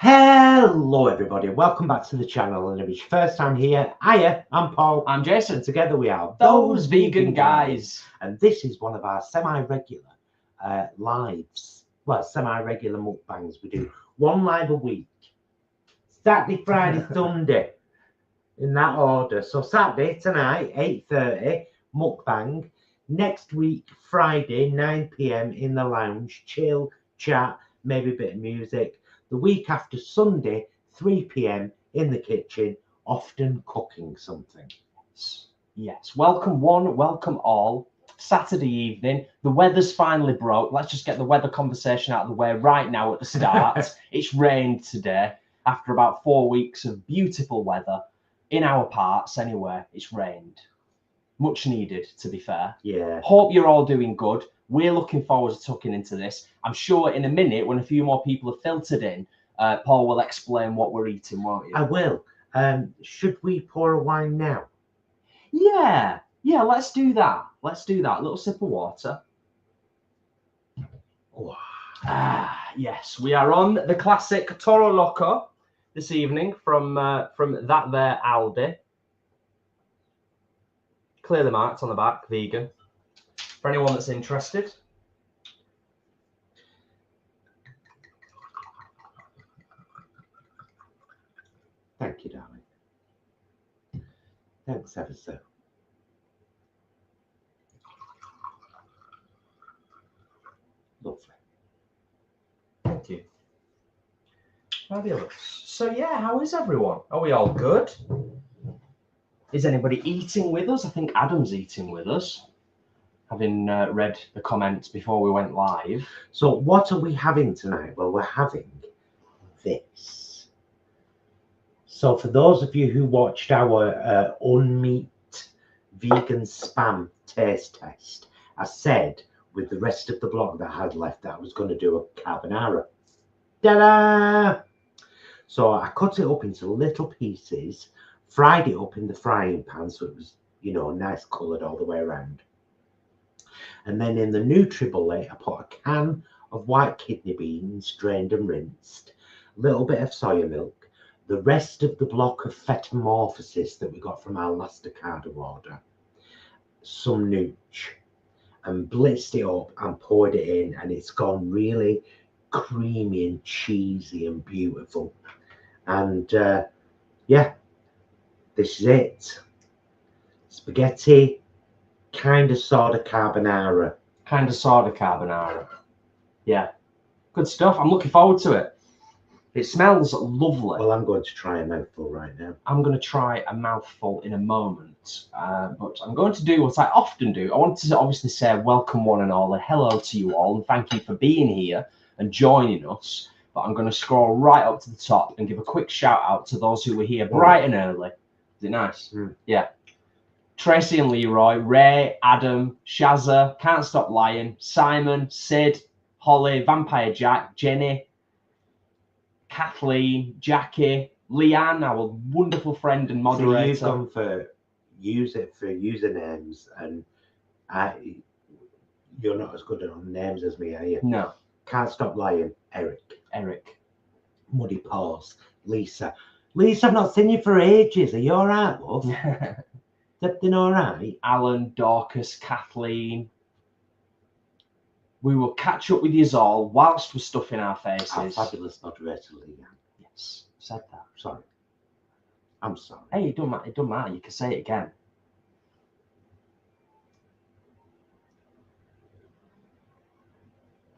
Hello everybody, welcome back to the channel, and if it's your first time here, hiya, I'm Paul. I'm Jason. And together we are Those Vegan Guys. And this is one of our semi-regular lives. Well, semi-regular mukbangs. We do one live a week. Saturday, Friday, Sunday. In that order. So Saturday tonight, 8:30, mukbang. Next week, Friday, 9 PM in the lounge. Chill, chat, maybe a bit of music. The week after Sunday, 3 PM in the kitchen, often cooking something. Yes. Welcome one, welcome all. Saturday evening. The weather's finally broke. Let's just get the weather conversation out of the way right now at the start. It's rained today after about 4 weeks of beautiful weather. In our parts, anyway, it's rained. Much needed, to be fair. Yeah. Hope you're all doing good. We're looking forward to tucking into this. I'm sure in a minute, when a few more people have filtered in, Paul will explain what we're eating, won't you? I will. Should we pour a wine now? Yeah, let's do that. Let's do that. A little sip of water. Oh. Yes, we are on the classic Toro Loco this evening from that there Aldi. Clearly marked on the back, vegan. For anyone that's interested. Thank you, darling. Thanks ever so. Lovely. Thank you. Fabulous. So yeah, how is everyone? Are we all good? Is anybody eating with us? I think Adam's eating with us, having read the comments before we went live. So what are we having tonight? Well, we're having this. So for those of you who watched our unmeat vegan spam taste test, I said with the rest of the block that I had left that I was going to do a carbonara. Ta-da! So I cut it up into little pieces, fried it up in the frying pan so it was, you know, nice coloured all the way around. And then in the NutriBullet, I put a can of white kidney beans, drained and rinsed, a little bit of soya milk, the rest of the block of Fetamorphosis that we got from our last Ocado order, some nooch, and blitzed it up and poured it in, and it's gone really creamy and cheesy and beautiful. And yeah, this is it. Spaghetti, kind of sort of carbonara. Kind of sort of carbonara. Yeah, good stuff. I'm looking forward to it. It smells lovely. Well, I'm going to try a mouthful right now. I'm going to try a mouthful in a moment, but I'm going to do what I often do. I want to obviously say welcome one and all, and hello to you all, and thank you for being here and joining us. But I'm going to scroll right up to the top and give a quick shout out to those who were here bright and early. Is it nice? Yeah. Tracy and Leroy, Ray, Adam, Shazza, Can't Stop Lying, Simon, Sid, Holly, Vampire Jack, Jenny, Kathleen, Jackie, Leanne, our wonderful friend and moderator. So you've gone for use it for usernames, and you're not as good on names as me, are you? No. Can't Stop Lying, Eric. Muddy Paws, Lisa. Lisa, I've not seen you for ages. Are you all right, love? Everything all right? Alan, Dorcas, Kathleen. We will catch up with you all whilst we're stuffing our faces. Our fabulous moderator, Leanne. Yes, said that. Sorry. I'm sorry. Hey, it don't matter. You can say it again.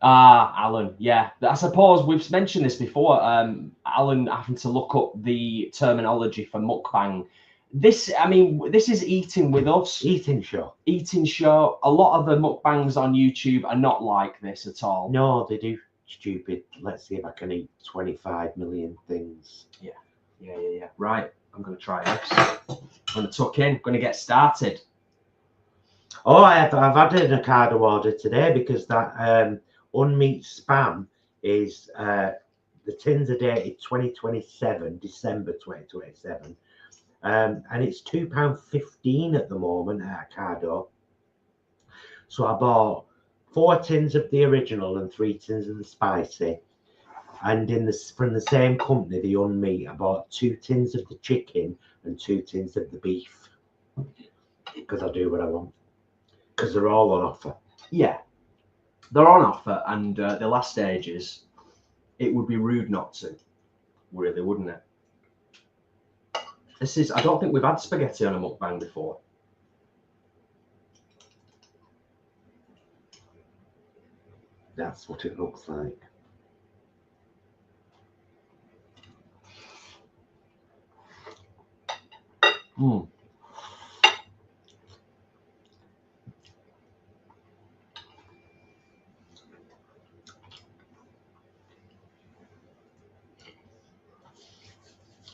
Alan, yeah. I suppose we've mentioned this before. Alan having to look up the terminology for mukbang. This is eating with us. Eating show. Eating show. A lot of the mukbangs on YouTube are not like this at all. No, they do stupid. Let's see if I can eat 25 million things. Yeah. Right. I'm going to try this. I'm going to tuck in. I'm going to get started. Oh, I've had an Ocado order today because that unmeat spam is the tins are dated 2027, December 2027. And it's £2.15 at the moment at Ocado. So I bought 4 tins of the original and 3 tins of the spicy. And from the same company, the Unmeat, I bought 2 tins of the chicken and 2 tins of the beef. Because I do what I want. Because they're all on offer. Yeah, they're on offer, and the last stages, it would be rude not to, really, wouldn't it? I don't think we've had spaghetti on a mukbang before. That's what it looks like. Mm.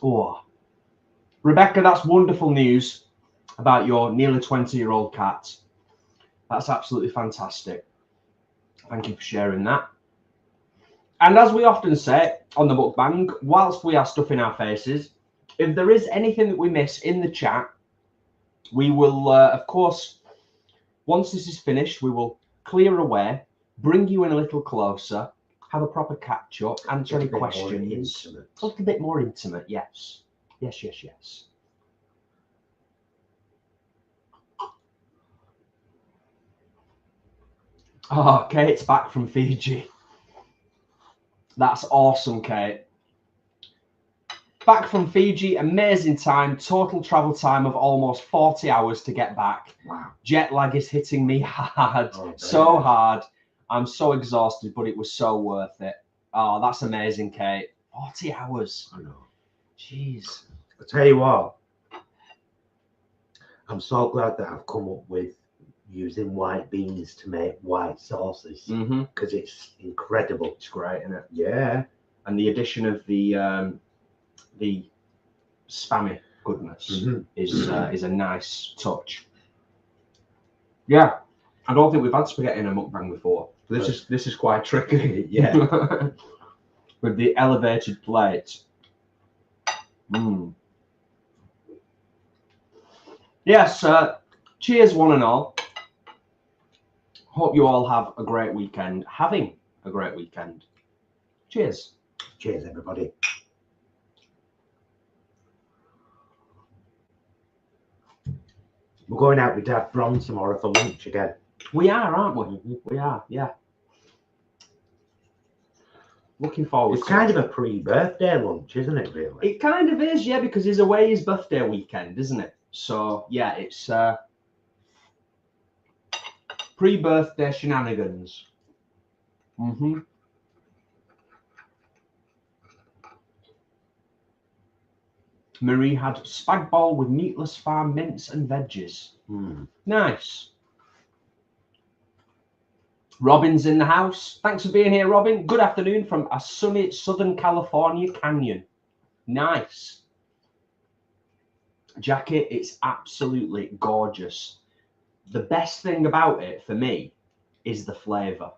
Oh, Rebecca, that's wonderful news about your nearly 20-year-old cat. That's absolutely fantastic. Thank you for sharing that. And as we often say on the mukbang, whilst we are stuffing our faces, if there is anything that we miss in the chat, we will, of course, once this is finished, we will clear away, bring you in a little closer, have a proper catch up, answer any questions. A little bit more intimate, yes. Yes, yes, yes. Oh, Kate's back from Fiji. That's awesome, Kate. Back from Fiji, amazing time, total travel time of almost 40 hours to get back. Wow. Jet lag is hitting me hard, so hard. I'm so exhausted, but it was so worth it. Oh, that's amazing, Kate. 40 hours. I know. Jeez. I'll tell you what, I'm so glad that I've come up with using white beans to make white sauces, because it's incredible. It's great, isn't it? Yeah. And the addition of the spammy goodness is a nice touch. Yeah, I don't think we've had spaghetti in a mukbang before. This is quite tricky. Yeah. With the elevated plate. Yes, cheers one and all. Hope you all have a great weekend. Having a great weekend. Cheers. Cheers, everybody. We're going out with Dad Bron tomorrow for lunch again. We are, aren't we? We are, yeah. Looking forward to it. It's kind of a pre-birthday lunch, isn't it, really? It kind of is, yeah, because he's away his birthday weekend, isn't it? So, yeah, it's pre-birthday shenanigans. Marie had spag bol with meatless farm mince and veggies. Nice. Robin's in the house. Thanks for being here, Robin. Good afternoon from a sunny Southern California canyon. Nice. Jacket, it's absolutely gorgeous. The best thing about it for me is the flavour.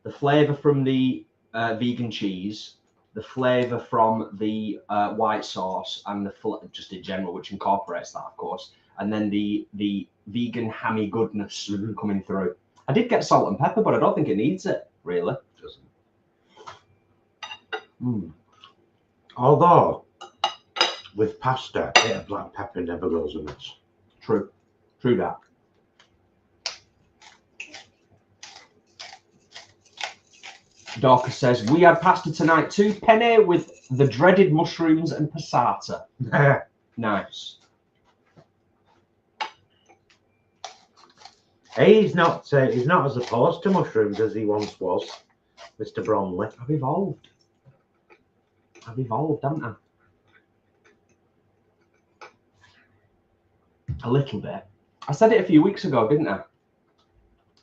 The flavour from the vegan cheese, the flavour from the white sauce, and just in general, which incorporates that, of course, and then the vegan hammy goodness coming through. I did get salt and pepper, but I don't think it needs it, really. It doesn't. Although, with pasta, a bit of black pepper never goes amiss. True. True that. Dorcas says, we had pasta tonight too. Penne with the dreaded mushrooms and passata. Nice. He's not as opposed to mushrooms as he once was, Mr. Bromley. I've evolved. Haven't I? A little bit. I said it a few weeks ago, didn't I?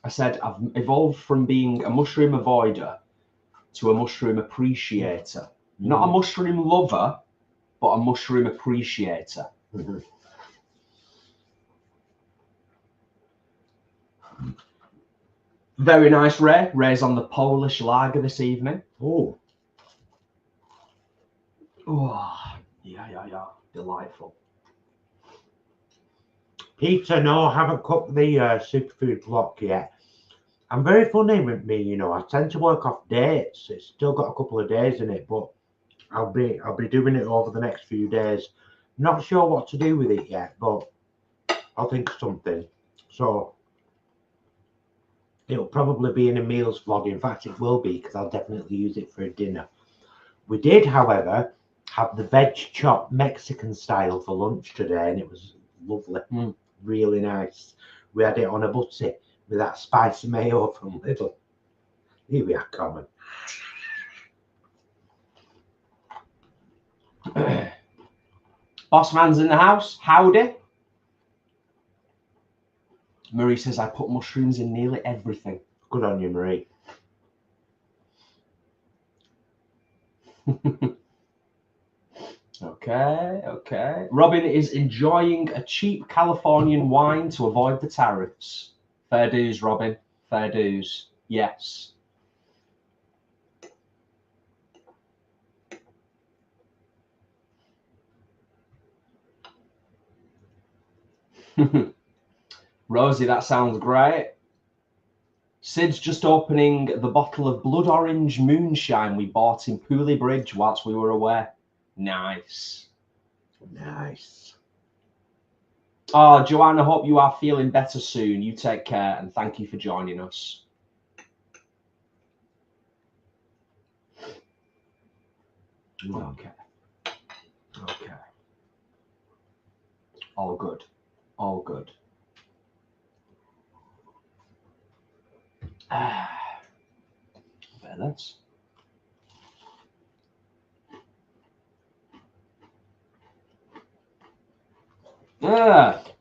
I said I've evolved from being a mushroom avoider to a mushroom appreciator. Not a mushroom lover, but a mushroom appreciator. Very nice, Ray. Ray's on the Polish lager this evening. Oh, yeah. Delightful. Peter, no, I haven't cooked the superfood block yet. I'm very funny with me, you know. I tend to work off dates. It's still got a couple of days in it, but I'll be doing it over the next few days. Not sure what to do with it yet, but I'll think of something. So it'll probably be in a meals vlog. In fact, it will be, because I'll definitely use it for a dinner. We did, however, have the veg chop Mexican style for lunch today, and it was lovely, really nice. We had it on a butty with that spicy mayo from Lidl. Here we are, Common. Boss man's in the house. Howdy. Marie says, I put mushrooms in nearly everything. Good on you, Marie. Okay. Robin is enjoying a cheap Californian wine to avoid the tariffs. Fair dues, Robin. Fair dues. Yes. Rosie, that sounds great. Sid's just opening the bottle of blood orange moonshine we bought in Pooley Bridge whilst we were away. Nice. Nice. Oh, Joanne, I hope you are feeling better soon. You take care, and thank you for joining us. Okay. All good. Balance.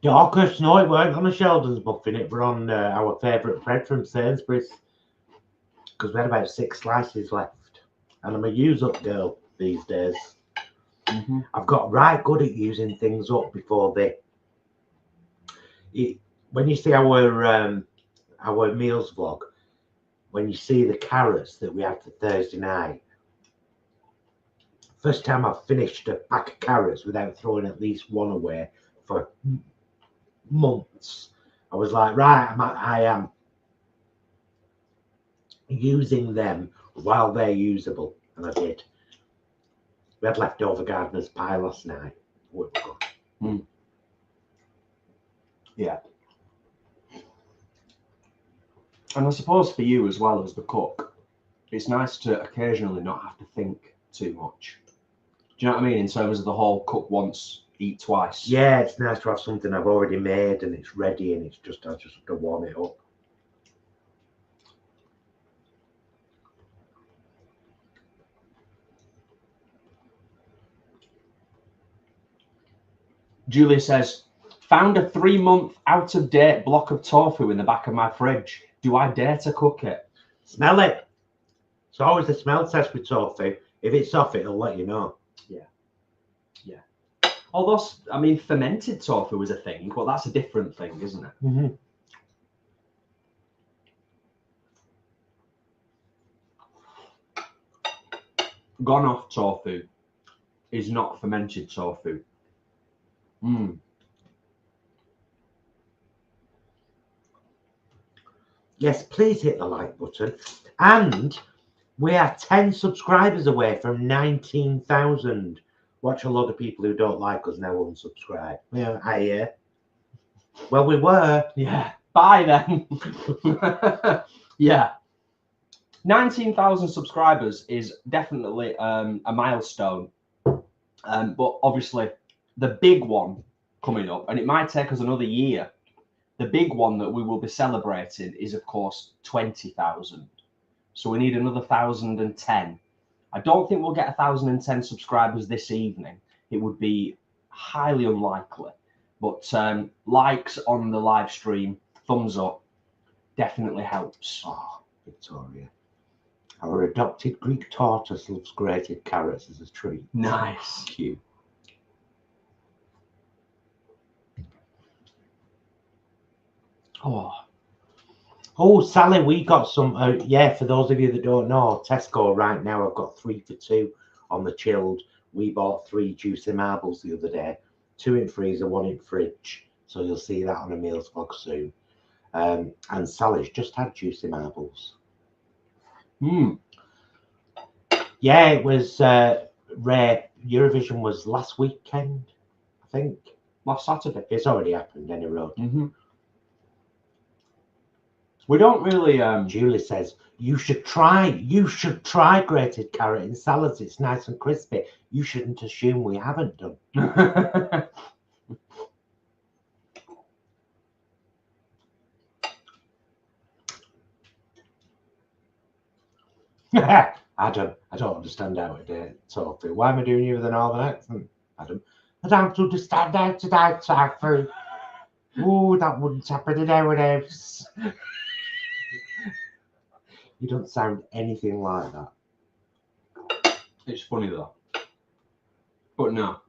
Dorcas, no, it weren't on a Sheldon's muffin. It were on our favourite bread from Sainsbury's, because we had about 6 slices left, and I'm a use-up girl these days. I've got right good at using things up before they. When you see our meals vlog, when you see the carrots that we had for Thursday night, first time I've finished a pack of carrots without throwing at least one away for months. I was like, right, I am using them while they're usable, and I did. We had leftover gardener's pie last night. Yeah. And I suppose for you as well as the cook, it's nice to occasionally not have to think too much. Do you know what I mean? In terms of the whole cook once, eat twice. Yeah, it's nice to have something I've already made and it's ready, and it's just I just have to warm it up. Julia says, found a 3-month out-of-date block of tofu in the back of my fridge. Do I dare to cook it? Smell it. It's always a smell test with tofu. If it's off, it'll let you know. Yeah. Although, I mean, fermented tofu is a thing, but that's a different thing, isn't it? Gone off tofu is not fermented tofu. Yes, please hit the like button. And we are 10 subscribers away from 19,000. Watch a lot of people who don't like us now unsubscribe. Yeah, I hear. Well, we were. Yeah. Bye then. Yeah. 19,000 subscribers is definitely a milestone. But obviously, the big one coming up, and it might take us another year. The big one that we will be celebrating is, of course, 20,000. So we need another 1,010. I don't think we'll get 1,010 subscribers this evening. It would be highly unlikely. But likes on the live stream, thumbs up, definitely helps. Oh, Victoria. Our adopted Greek tortoise loves grated carrots as a treat. Nice. Cute. Oh, Sally, we got some. Yeah, for those of you that don't know, Tesco right now, I've got 3 for 2 on the chilled. We bought 3 juicy marbles the other day, 2 in freezer, 1 in fridge. So you'll see that on a meals vlog soon. And Sally's just had juicy marbles. Yeah, it was rare. Eurovision was last weekend, I think. Last Saturday. It's already happened, any road. We don't really. Julie says you should try grated carrot in salads. It's nice and crispy. You shouldn't assume we haven't done. Adam, I don't understand how it Sophie. Why am I doing you with an northern accent? Adam, I don't understand how to Sophie. Oh, that wouldn't happen nowadays. You don't sound anything like that. It's funny though. But no.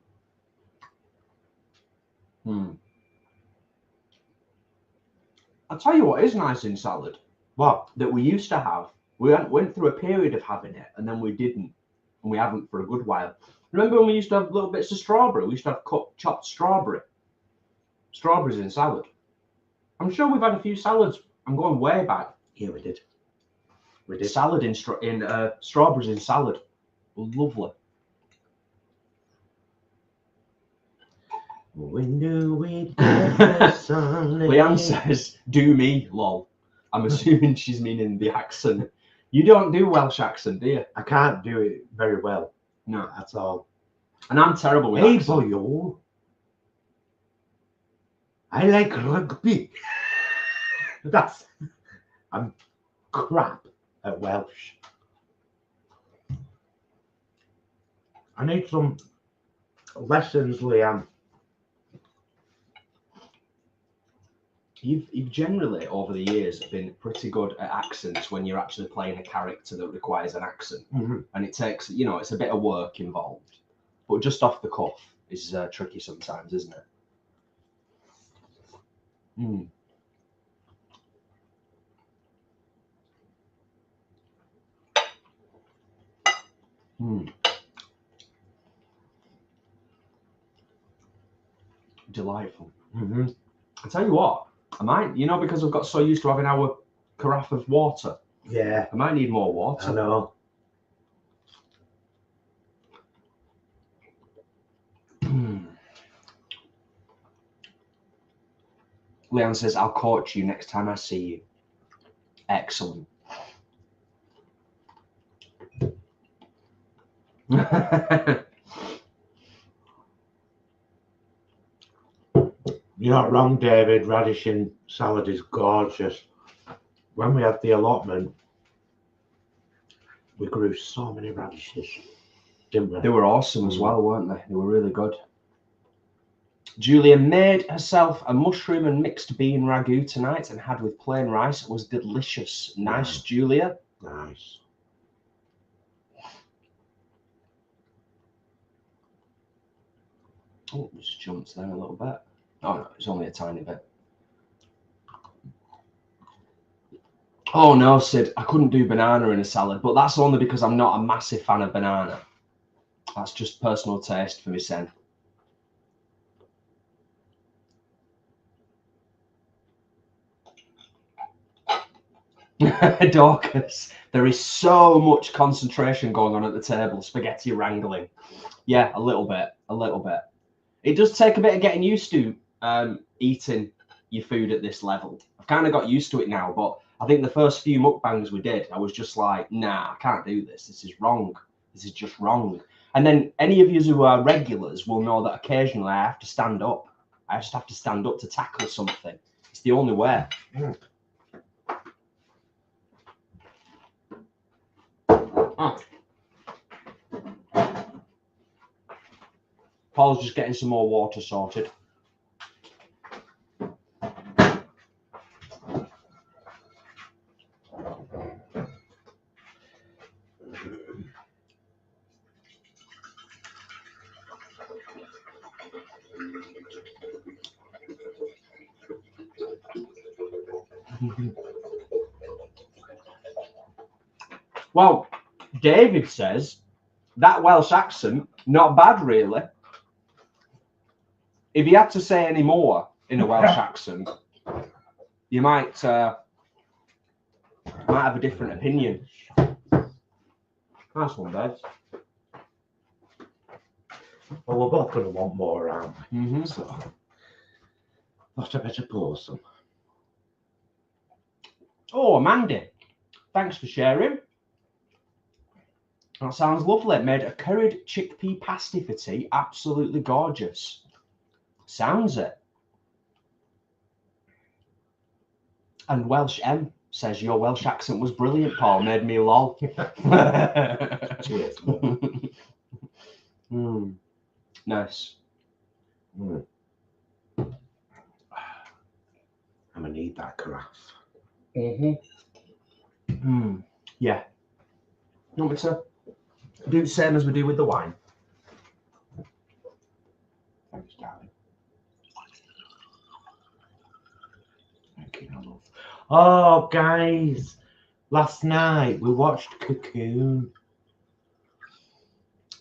I'll tell you what is nice in salad. What? That we used to have. We went through a period of having it and then we didn't. And we haven't for a good while. Remember when we used to have little bits of strawberry? We used to have chopped strawberry. Strawberries in salad. I'm sure we've had a few salads. I'm going way back. Yeah, we did. Salad in strawberries in salad. Lovely. We knew we'd get the sun. Leanne says, do me, lol. I'm assuming she's meaning the accent. You don't do Welsh accent, do you? I can't do it very well. No. At all. And I'm terrible with Hey, accent. boyo. I like rugby. I'm crap at Welsh. I need some lessons, Leanne. You've generally, over the years, been pretty good at accents when you're actually playing a character that requires an accent. And it takes, it's a bit of work involved. But just off the cuff is tricky sometimes, isn't it? Delightful. I tell you what, I might, because I've got so used to having our carafe of water. Yeah. I might need more water. I know. Leanne says, I'll coach you next time I see you. Excellent. You're not wrong, David. Radish in salad is gorgeous. When we had the allotment, we grew so many radishes, didn't we? They were awesome as well, weren't they? They were really good. Julia made herself a mushroom and mixed bean ragu tonight and had with plain rice. It was delicious. Nice, Julia. Nice. Oh, it just jumped there a little bit. Oh no, it's only a tiny bit. Oh no, Sid, I couldn't do banana in a salad, but that's only because I'm not a massive fan of banana. That's just personal taste for me, Sen. Dorcas, there is so much concentration going on at the table, spaghetti wrangling. Yeah, a little bit. It does take a bit of getting used to eating your food at this level. I've kind of got used to it now, but I think the first few mukbangs we did, I was just like, nah, I can't do this. This is wrong. This is just wrong. And then any of you who are regulars will know that occasionally I have to stand up. I just have to stand up to tackle something. It's the only way. Paul's just getting some more water sorted. Well, David says that Welsh accent, not bad really. If he had to say any more in a Welsh accent, You might have a different opinion. Nice one, Dad. Well, we're both going to want more, aren't we? Mm-hmm. So, thought I better pour some. Oh, Mandy, thanks for sharing. That sounds lovely. Made a curried chickpea pasty for tea. Absolutely gorgeous. Sounds it. And Welsh M says your Welsh accent was brilliant, Paul. Made me lol. Cheers. Nice. I'm gonna need that carafe. Yeah. You want me to do the same as we do with the wine? Thanks, darling. Thank you, my love. Oh, guys, last night we watched Cocoon.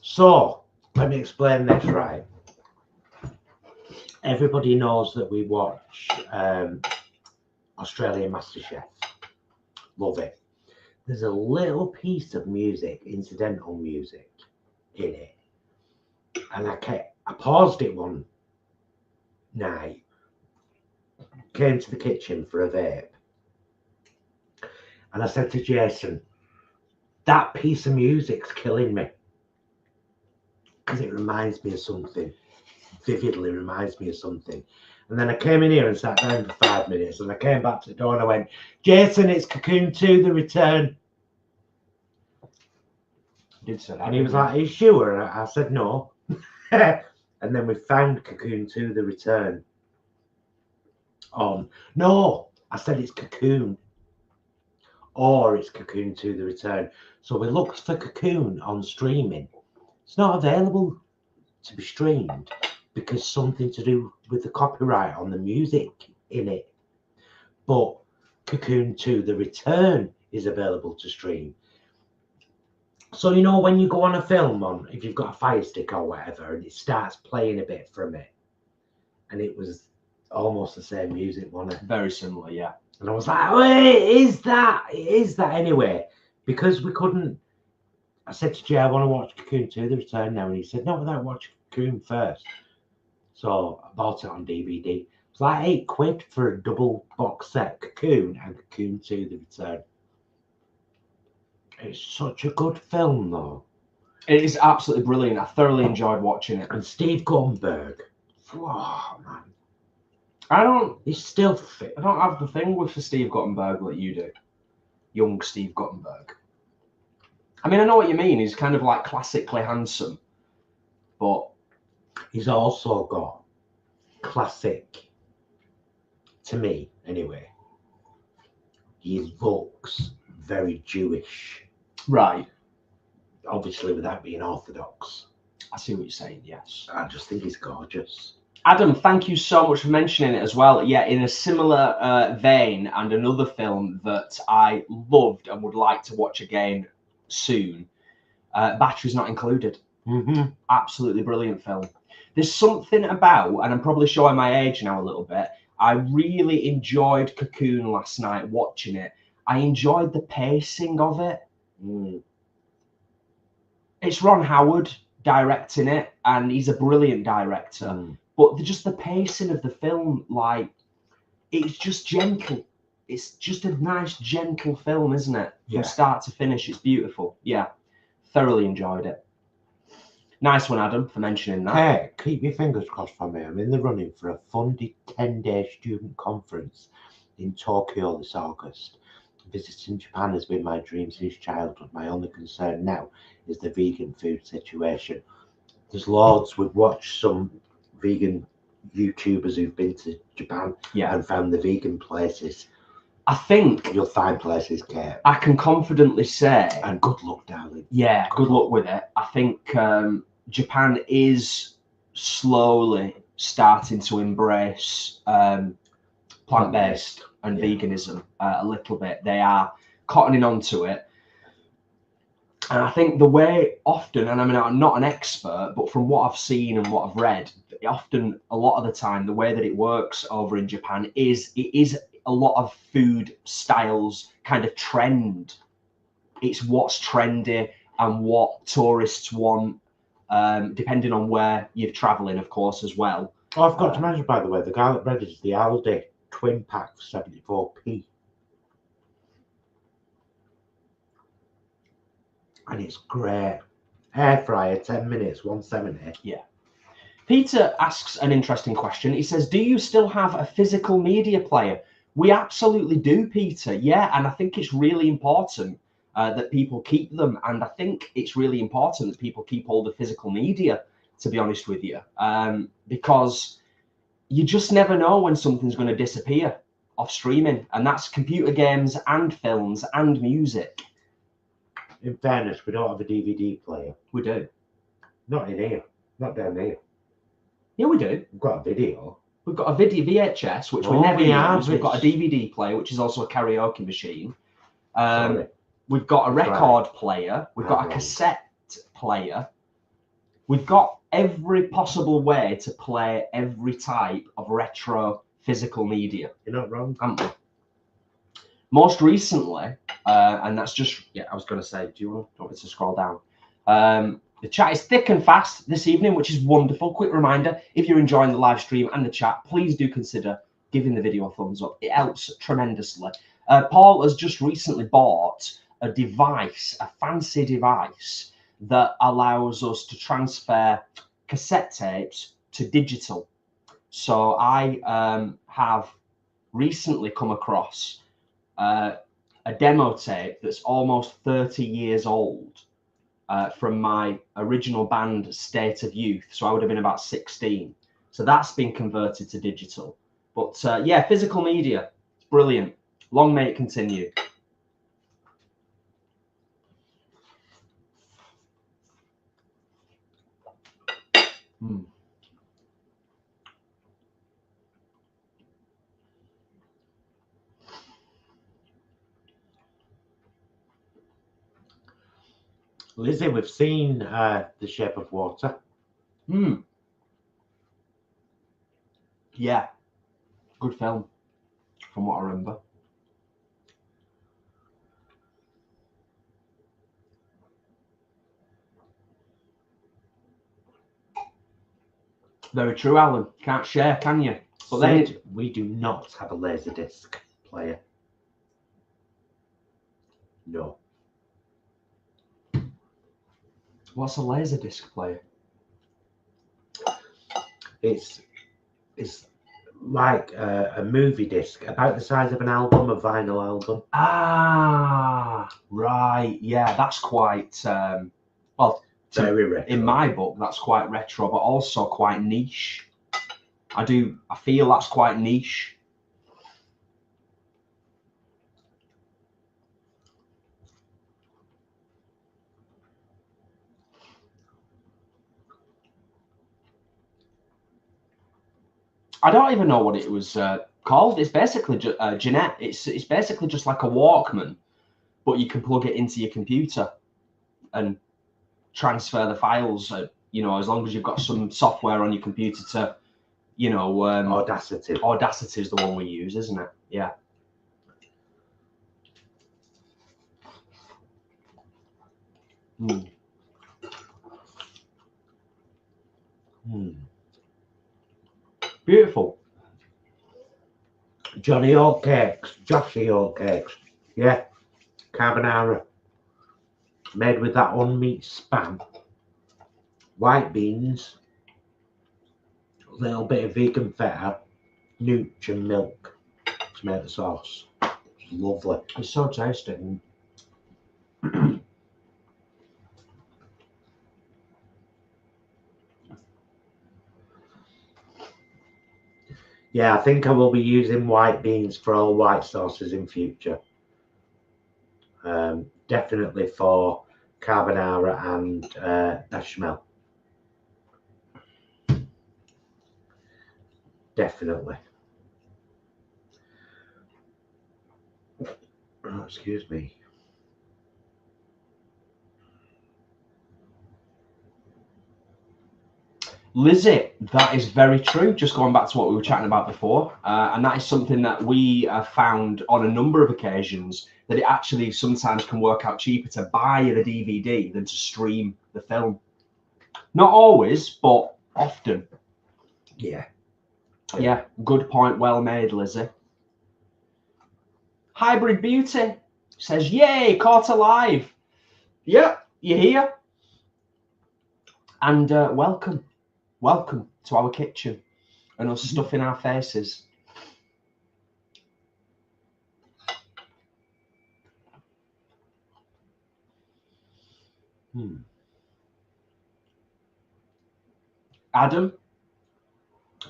So, let me explain this, right? Everybody knows that we watch Australian MasterChef. Love it. There's a little piece of music, incidental music, in it. And I paused it one night, came to the kitchen for a vape, and I said to Jason, that piece of music's killing me. Because it reminds me of something. Vividly reminds me of something. And then I came in here and sat down for 5 minutes, and I came back to the door and I went, Jason, it's Cocoon 2, The Return. Did say that, and he was like, are you sure? And I said, no. And then we found Cocoon 2, The Return on. No, I said it's Cocoon. Or it's Cocoon 2, The Return. So we looked for Cocoon on streaming. It's not available to be streamed because something to do with the copyright on the music in it. But Cocoon 2, The Return is available to stream. So, you know, when you go on a film on, if you've got a Fire Stick or whatever, and it starts playing a bit from it, and it was almost the same music, wasn't it? Very similar, yeah. And I was like, oh, it is that anyway. Because we couldn't, I said to Jay, I want to watch Cocoon 2, The Return now. And he said, no, without watching Cocoon first. So I bought it on DVD. It's like £8 for a double box set, Cocoon and Cocoon 2, The Return. It's such a good film, though. It is absolutely brilliant. I thoroughly enjoyed watching it. And Steve Guttenberg. Oh, man. He's still fit. I don't have the thing with Steve Guttenberg like you do. Young Steve Guttenberg. I mean, I know what you mean. He's kind of like classically handsome. But he's also got classic, to me anyway, he looks very Jewish. Right. Obviously, without being Orthodox. I see what you're saying, yes. I just think he's gorgeous. Adam, thank you so much for mentioning it as well. Yeah, in a similar vein, and another film that I loved and would like to watch again soon, Batteries Not Included. Absolutely brilliant film. There's something about, and I'm probably showing my age now a little bit, I really enjoyed Cocoon last night watching it. I enjoyed the pacing of it. It's Ron Howard directing it, and he's a brilliant director. But just the pacing of the film, like, it's just gentle. It's just a nice, gentle film, isn't it? From start to finish, it's beautiful. Yeah, thoroughly enjoyed it. Nice one, Adam, for mentioning that. Hey, keep your fingers crossed for me. I'm in the running for a funded 10-day student conference in Tokyo this August. Visiting Japan has been my dream since childhood. My only concern now is the vegan food situation. There's loads. We've watched some vegan YouTubers who've been to Japan and found the vegan places. I think you'll find places, Kate. I can confidently say, and good luck, darling. Yeah, good luck with it. I think Japan is slowly starting to embrace plant-based and veganism a little bit. They are cottoning onto it. And I think the way often, and I mean, I'm not an expert, but from what I've seen and what I've read, often, a lot of the time, the way that it works over in Japan is, it is a lot of food styles kind of trend. It's what's trendy and what tourists want, depending on where you're traveling, of course, as well. Oh, I've got to mention, by the way, the garlic bread is the Aldi twin pack for 74p. And it's great. Air fryer, 10 minutes, 170. Yeah. Peter asks an interesting question. He says, do you still have a physical media player? We absolutely do, Peter. Yeah, and I think it's really important that people keep them. And I think it's really important that people keep all the physical media, to be honest with you, because you just never know when something's going to disappear off streaming. And that's computer games and films and music. In fairness, we don't have a DVD player. We do. Not in here. Not down here. Yeah, we do. We've got a video. We've got a video VHS, which we never use. We've got a DVD player, which is also a karaoke machine. We've got a record player. We've got a cassette player. We've got every possible way to play every type of retro physical media. You're not wrong. Haven't we? Most recently, and that's just, yeah, I was going to say, do you want me to scroll down? The chat is thick and fast this evening, which is wonderful. Quick reminder, if you're enjoying the live stream and the chat, please do consider giving the video a thumbs up. It helps tremendously. Paul has just recently bought a device, a fancy device that allows us to transfer cassette tapes to digital. So I have recently come across a demo tape that's almost 30 years old. From my original band State of Youth, so I would have been about 16. So that's been converted to digital. But yeah, physical media, it's brilliant. Long may it continue. Lizzie, we've seen The Shape of Water. Yeah, good film, from what I remember. Very true, Alan. Can't share, can you? But then we do not have a Laserdisc player. No. What's a Laserdisc player? It's like a movie disc, about the size of an album, a vinyl album. Ah, right. Yeah, that's quite well. Very retro. In my book, that's quite retro, but also quite niche. I feel that's quite niche. I don't even know what it was called. It's basically Jeanette. It's basically just like a Walkman, but you can plug it into your computer and transfer the files. You know, as long as you've got some software on your computer to, you know, Audacity. Audacity is the one we use, isn't it? Yeah. Beautiful. Johnny Oatcakes, Joshy Oatcakes. Yeah. Carbonara. Made with that on-meat spam. White beans. A little bit of vegan feta. Nooch and milk. Tomato sauce. It's lovely. It's so tasty. Yeah, I think I will be using white beans for all white sauces in future. Definitely for carbonara and bechamel. Definitely. Oh, excuse me. Lizzie, that is very true. Just going back to what we were chatting about before, and that is something that we found on a number of occasions, that it actually sometimes can work out cheaper to buy the DVD than to stream the film. Not always, but often. Yeah. Yeah, good point. Well made, Lizzie. Hybrid Beauty says, yay, caught alive. Yeah, you're here. And welcome to our kitchen and us stuffing our faces. Adam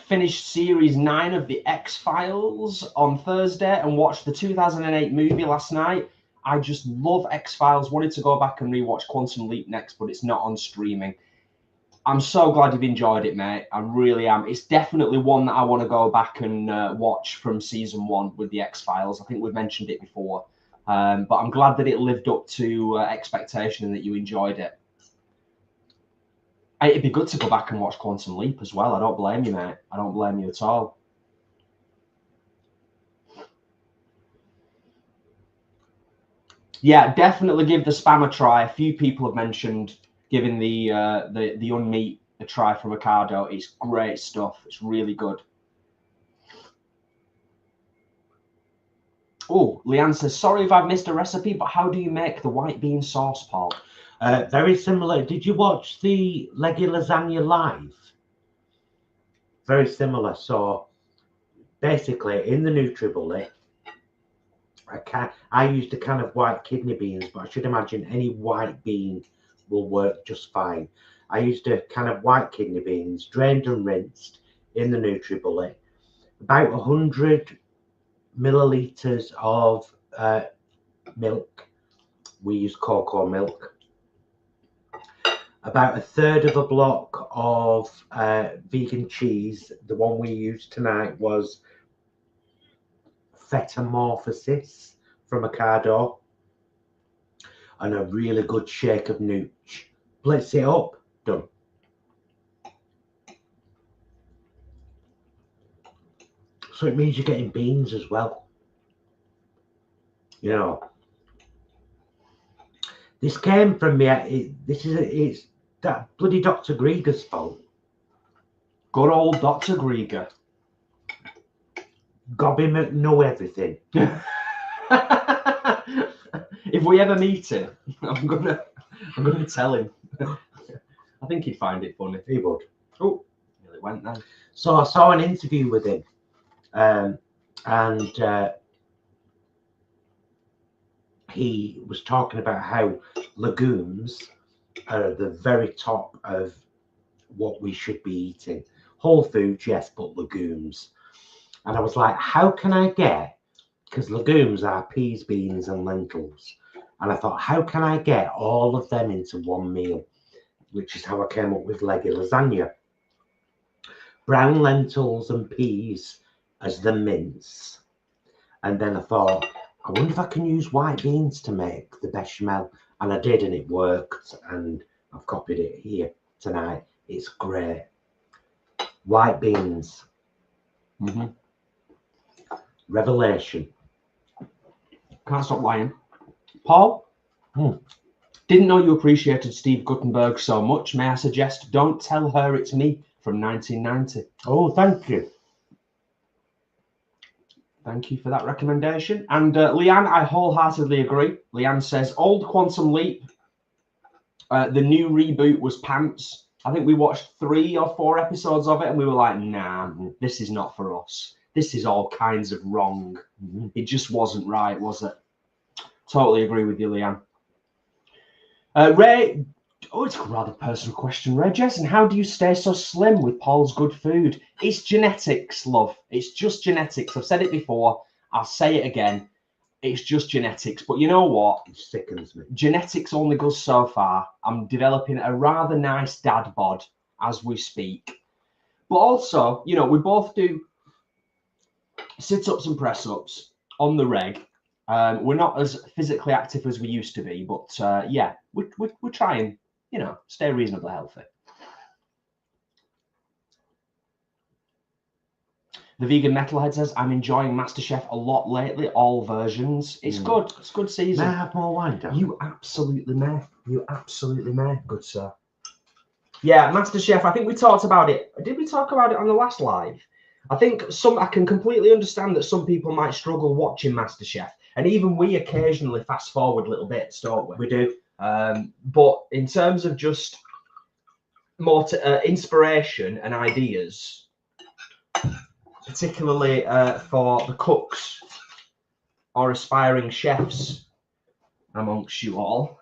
finished series 9 of the X-Files on Thursday and watched the 2008 movie last night. I just love X-Files. Wanted to go back and rewatch Quantum Leap next, but it's not on streaming. I'm so glad you've enjoyed it, mate. I really am. It's definitely one that I want to go back and watch from season 1 with the X-Files. I think we've mentioned it before. But I'm glad that it lived up to expectation and that you enjoyed it. It'd be good to go back and watch Quantum Leap as well. I don't blame you, mate. I don't blame you at all. Yeah, definitely give the spam a try. A few people have mentioned giving the unmeat a try from Ricardo. It's great stuff. It's really good. Oh, Leanne says, sorry if I've missed a recipe, but how do you make the white bean sauce, Paul? Very similar. Did you watch the Leggy Lasagna live? Very similar. So basically, in the NutriBullet, I used a can of white kidney beans, but I should imagine any white bean will work just fine. I used a can of white kidney beans, drained and rinsed in the NutriBullet. About 100 milliliters of milk. We use cocoa milk. About a third of a block of vegan cheese. The one we used tonight was Fetamorphosis from Ricardo. And a really good shake of nooch. Blitz it up. Done. So it means you're getting beans as well. You know. This came from me. It's that bloody Dr. Grieger's fault. Good old Dr. Grieger. Gobby know everything. If we ever meet him, I'm gonna tell him. I think he'd find it funny. He would. Oh, nearly went then. So I saw an interview with him, and he was talking about how legumes are at the very top of what we should be eating. Whole foods, yes, but legumes. And I was like, how can I get, because legumes are peas, beans, and lentils. And I thought, how can I get all of them into one meal? Which is how I came up with Leggy Lasagna. Brown lentils and peas as the mince. And then I thought, I wonder if I can use white beans to make the bechamel. And I did, and it worked. And I've copied it here tonight. It's great. White beans. Revelation. Can't stop lying. Paul? Didn't know you appreciated Steve Guttenberg so much. May I suggest Don't Tell Her It's Me from 1990? Oh, thank you. Thank you for that recommendation. And Leanne, I wholeheartedly agree. Leanne says, old Quantum Leap, the new reboot was pants. I think we watched 3 or 4 episodes of it and we were like, nah, this is not for us. This is all kinds of wrong. It just wasn't right, was it? Totally agree with you, Leanne. Ray, it's a rather personal question. Ray Jason, how do you stay so slim with Paul's good food? It's genetics, love. It's just genetics. I've said it before. I'll say it again. It's just genetics. But you know what? It sickens me. Genetics only goes so far. I'm developing a rather nice dad bod as we speak. But also, you know, we both do sit-ups and press-ups on the reg. We're not as physically active as we used to be, but yeah, we're trying, you know, stay reasonably healthy. The Vegan Metalhead says, I'm enjoying MasterChef a lot lately, all versions. It's good. It's a good season. May I have more wine, Dan? You absolutely may. You absolutely may, good sir. Yeah, MasterChef, I think we talked about it. Did we talk about it on the last live? I think I can completely understand that some people might struggle watching MasterChef. And even we occasionally fast forward little bits, don't we? We do. But in terms of just more inspiration and ideas, particularly for the cooks or aspiring chefs amongst you all,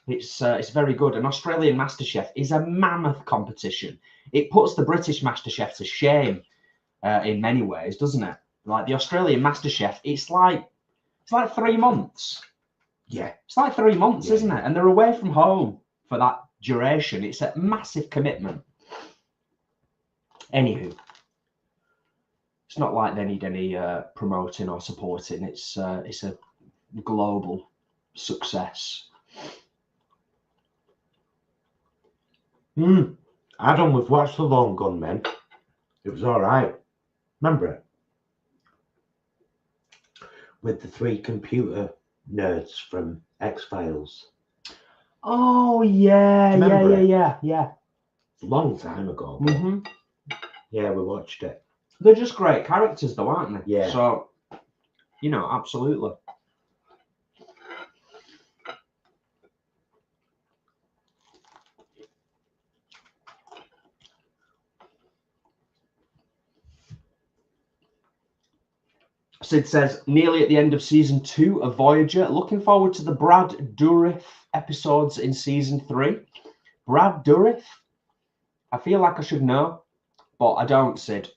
it's very good. An Australian MasterChef is a mammoth competition. It puts the British MasterChef to shame in many ways, doesn't it? Like the Australian MasterChef, it's like 3 months. Yeah, it's like 3 months, yeah, isn't it? And they're away from home for that duration. It's a massive commitment. Anywho, it's not like they need any promoting or supporting. It's a global success. Adam, we've watched The Lone Gunmen. It was all right. Remember it? With the 3 computer nerds from X-Files. Oh, yeah, yeah. Long time ago. Yeah, we watched it. They're just great characters, though, aren't they? Yeah. So, you know, absolutely. Sid says, nearly at the end of season 2 of Voyager. Looking forward to the Brad Dourif episodes in season 3. Brad Dourif? I feel like I should know, but I don't, Sid.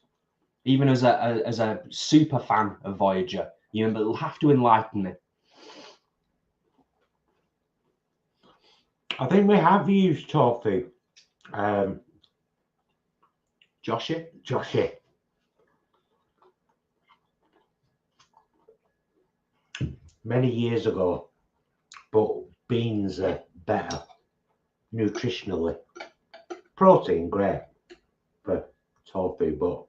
Even as a super fan of Voyager, you'll have to enlighten me. I think we have used Tofu. Joshy. Many years ago, but beans are better nutritionally. Protein, great for tofu, but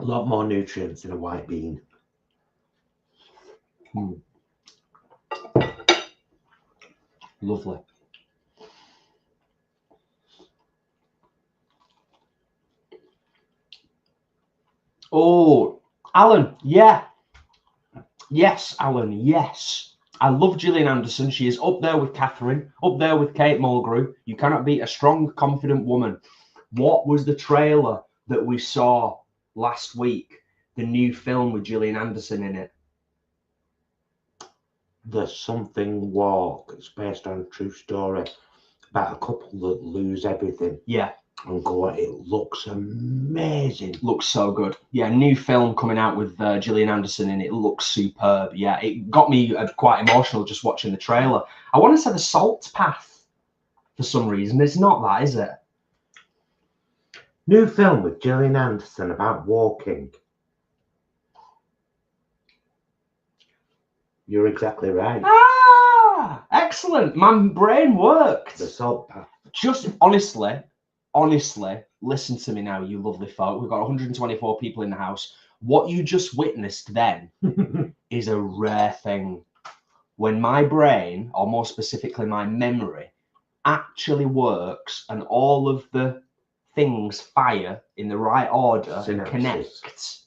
a lot more nutrients in a white bean. Lovely. Oh, Alan, yeah. Yes, Alan, yes. I love Gillian Anderson. She is up there with Catherine, up there with Kate Mulgrew. You cannot beat a strong, confident woman. What was the trailer that we saw last week? The new film with Gillian Anderson in it. The Something Walk. It's based on a true story about a couple that lose everything. Yeah. And go, it looks amazing. Looks so good. Yeah, new film coming out with Gillian Anderson in it. It looks superb. Yeah, it got me quite emotional just watching the trailer. I want to say The Salt Path for some reason. It's not that, is it? New film with Gillian Anderson about walking. You're exactly right. Ah, excellent. My brain worked. The Salt Path. Just honestly, listen to me now, you lovely folk. We've got 124 people in the house. What you just witnessed then is a rare thing. When my brain, or more specifically my memory, actually works and all of the things fire in the right order and connect.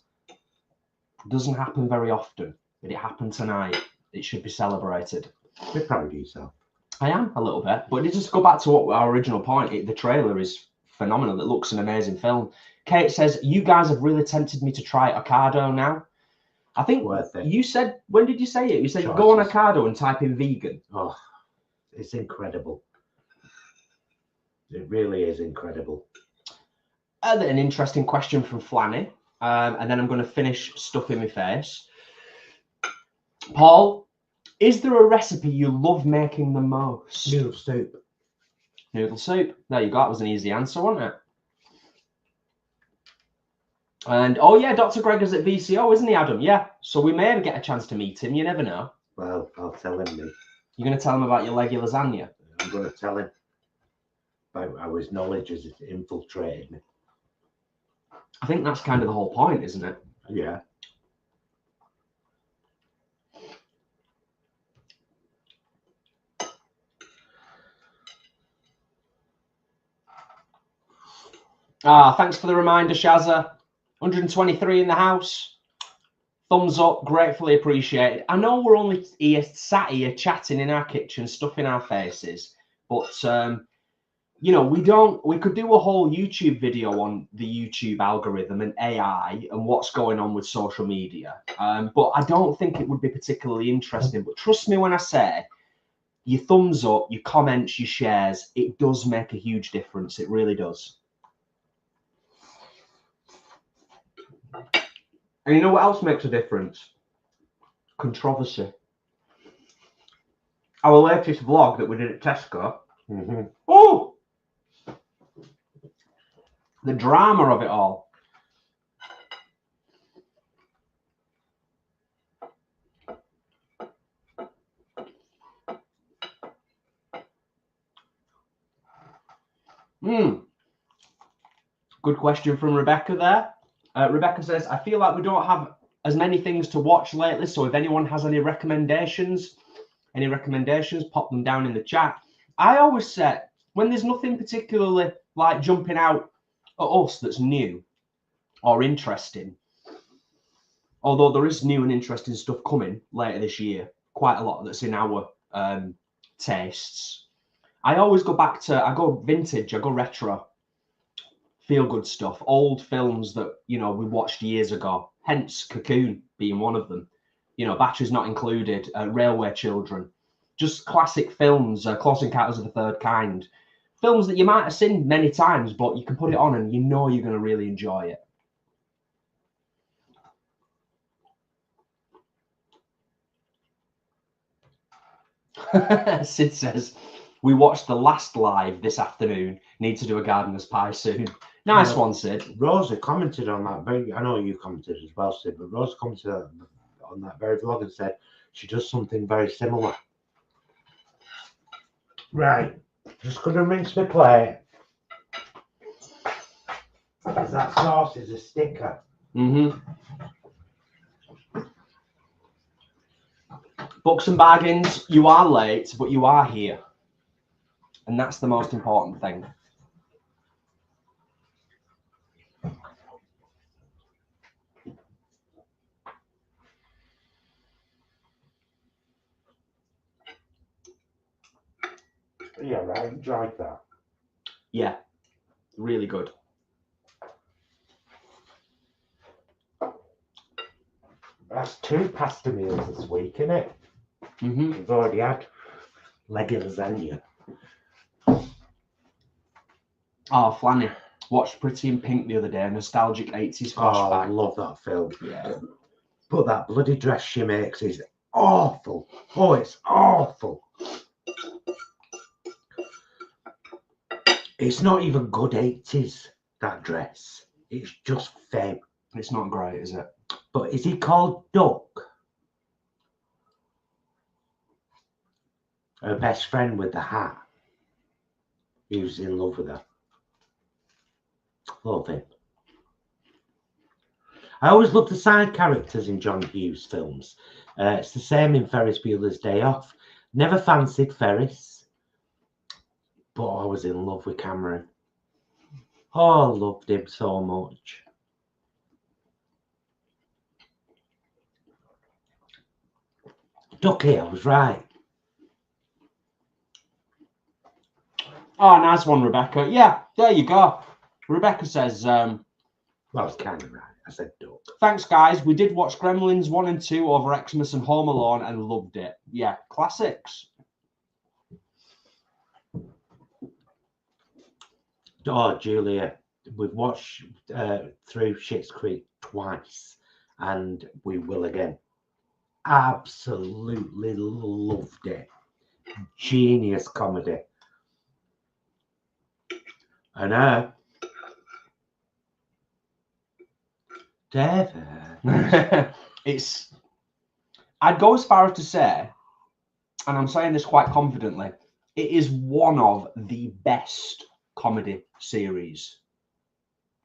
Doesn't happen very often, but it happened tonight. It should be celebrated. You're proud of yourself. I am a little bit, but just go back to what our original point. The trailer is phenomenal. It looks an amazing film. Kate says, you guys have really tempted me to try Ocado now. I think you said, when did you say it? You said go on Ocado and type in vegan. Oh, it's incredible. It really is incredible. An interesting question from Flanny. And then I'm going to finish stuff in my face. Paul, is there a recipe you love making the most? Noodle soup. Noodle soup. There you go. That was an easy answer, wasn't it? And, oh, yeah, Dr. Gregor's at VCO, isn't he, Adam? Yeah. So we may get a chance to meet him. You never know. Well, I'll tell him. You're going to tell him about your leggy lasagna? I'm going to tell him about how his knowledge has infiltrated me. I think that's kind of the whole point, isn't it? Yeah. Thanks for the reminder, Shazza. 123 in the house. Thumbs up, gratefully appreciated. I know we're only sat here chatting in our kitchen, stuff in our faces, but you know, we could do a whole YouTube video on the YouTube algorithm and AI and what's going on with social media. But I don't think it would be particularly interesting. But trust me when I say, your thumbs up, your comments, your shares, it does make a huge difference. It really does. And you know what else makes a difference? Controversy. Our latest vlog that we did at Tesco. Oh! The drama of it all. Good question from Rebecca there. Rebecca says, I feel like we don't have as many things to watch lately, so if anyone has any recommendations, pop them down in the chat. I always say, when there's nothing particularly like jumping out at us that's new or interesting, although there is new and interesting stuff coming later this year, quite a lot that's in our tastes, I always go back to, I go vintage, I go retro. Feel good stuff, old films that, you know, we watched years ago, hence Cocoon being one of them, you know, Batteries Not Included, Railway Children, just classic films, Close Encounters of the Third Kind, films that you might have seen many times, but you can put it on and you know you're going to really enjoy it. Sid says, we watched The Last Live this afternoon, need to do a gardener's pie soon. Nice one, Sid. Rosa commented on that. I know you commented as well, Sid, but Rosa commented on that very vlog and said she does something very similar. Right, just gonna rinse my plate. Because that sauce is a sticker. Books and bargains, you are late, but you are here. And that's the most important thing. Yeah, right. Enjoyed that. Yeah, really good. That's 2 pasta meals this week, isn't it? We've already had Lego lasagna. Oh, Flanny. Watched Pretty in Pink the other day, nostalgic 80s flashback. Oh, I love that film. Yeah. But that bloody dress she makes is awful. Oh, it's awful. It's not even good 80s, that dress. It's just fame. It's not great, is it? But is he called Duck? Her best friend with the hat. He was in love with her. Love him. I always love the side characters in John Hughes films. It's the same in Ferris Bueller's Day Off. Never fancied Ferris, but I was in love with Cameron. Oh, I loved him so much. Ducky, I was right. Oh, nice one, Rebecca. Yeah, there you go. Rebecca says, well, I was kind of right. I said Duck. Thanks, guys. We did watch Gremlins 1 and 2 over Xmas and Home Alone and loved it. Yeah, classics. Oh, Julia, we've watched through Schitt's Creek twice, and we will again. Absolutely loved it. Genius comedy. And David. I'd go as far as to say, and I'm saying this quite confidently, it is one of the best comedy series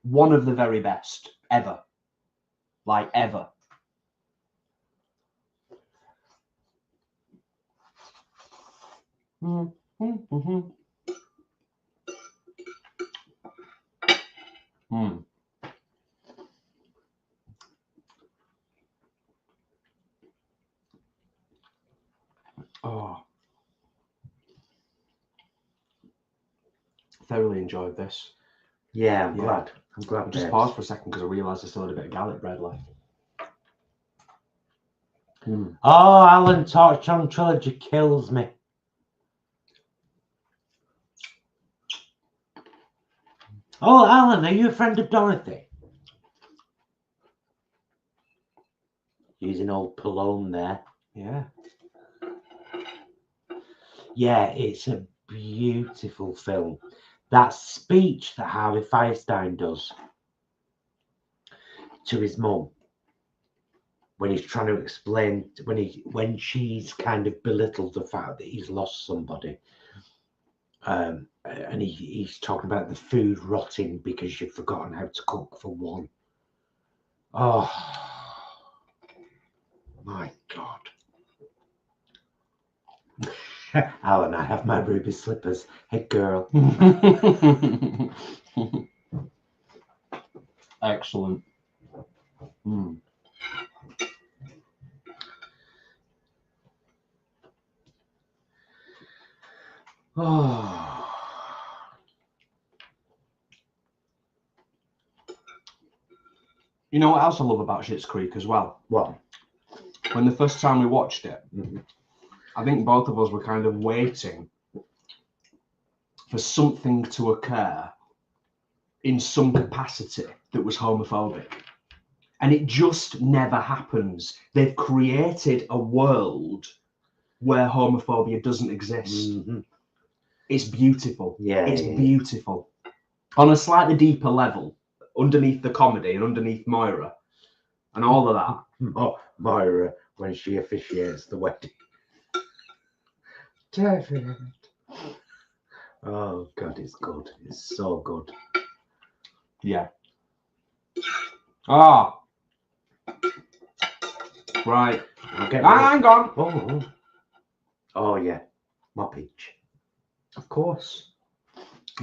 One of the very best ever. Like, ever. Oh, thoroughly enjoyed this. Yeah, I'm glad. I'm glad. I just paused for a second because I realised I still had a bit of garlic bread left. Oh, Alan Torchon Trilogy kills me. Oh, Alan, are you a friend of Dorothy? Using old Palone there. Yeah. Yeah, it's a beautiful film. That speech that Harvey Firestein does to his mum when he's trying to explain, when she's kind of belittled the fact that he's lost somebody, and he's talking about the food rotting because you've forgotten how to cook for one. Oh my God. Alan, I have my ruby slippers. Hey, girl. Excellent. Oh. You know what else I love about Schitt's Creek as well? What? When the first time we watched it, I think both of us were kind of waiting for something to occur in some capacity that was homophobic. And it just never happens. They've created a world where homophobia doesn't exist. It's beautiful. Yeah, it's beautiful. On a slightly deeper level, underneath the comedy and underneath Moira and all of that. Moira, when she officiates the wedding. David. Oh God, it's good. It's so good. Yeah. Ah. Right. Okay. Hang on. Oh yeah. My peach. Of course.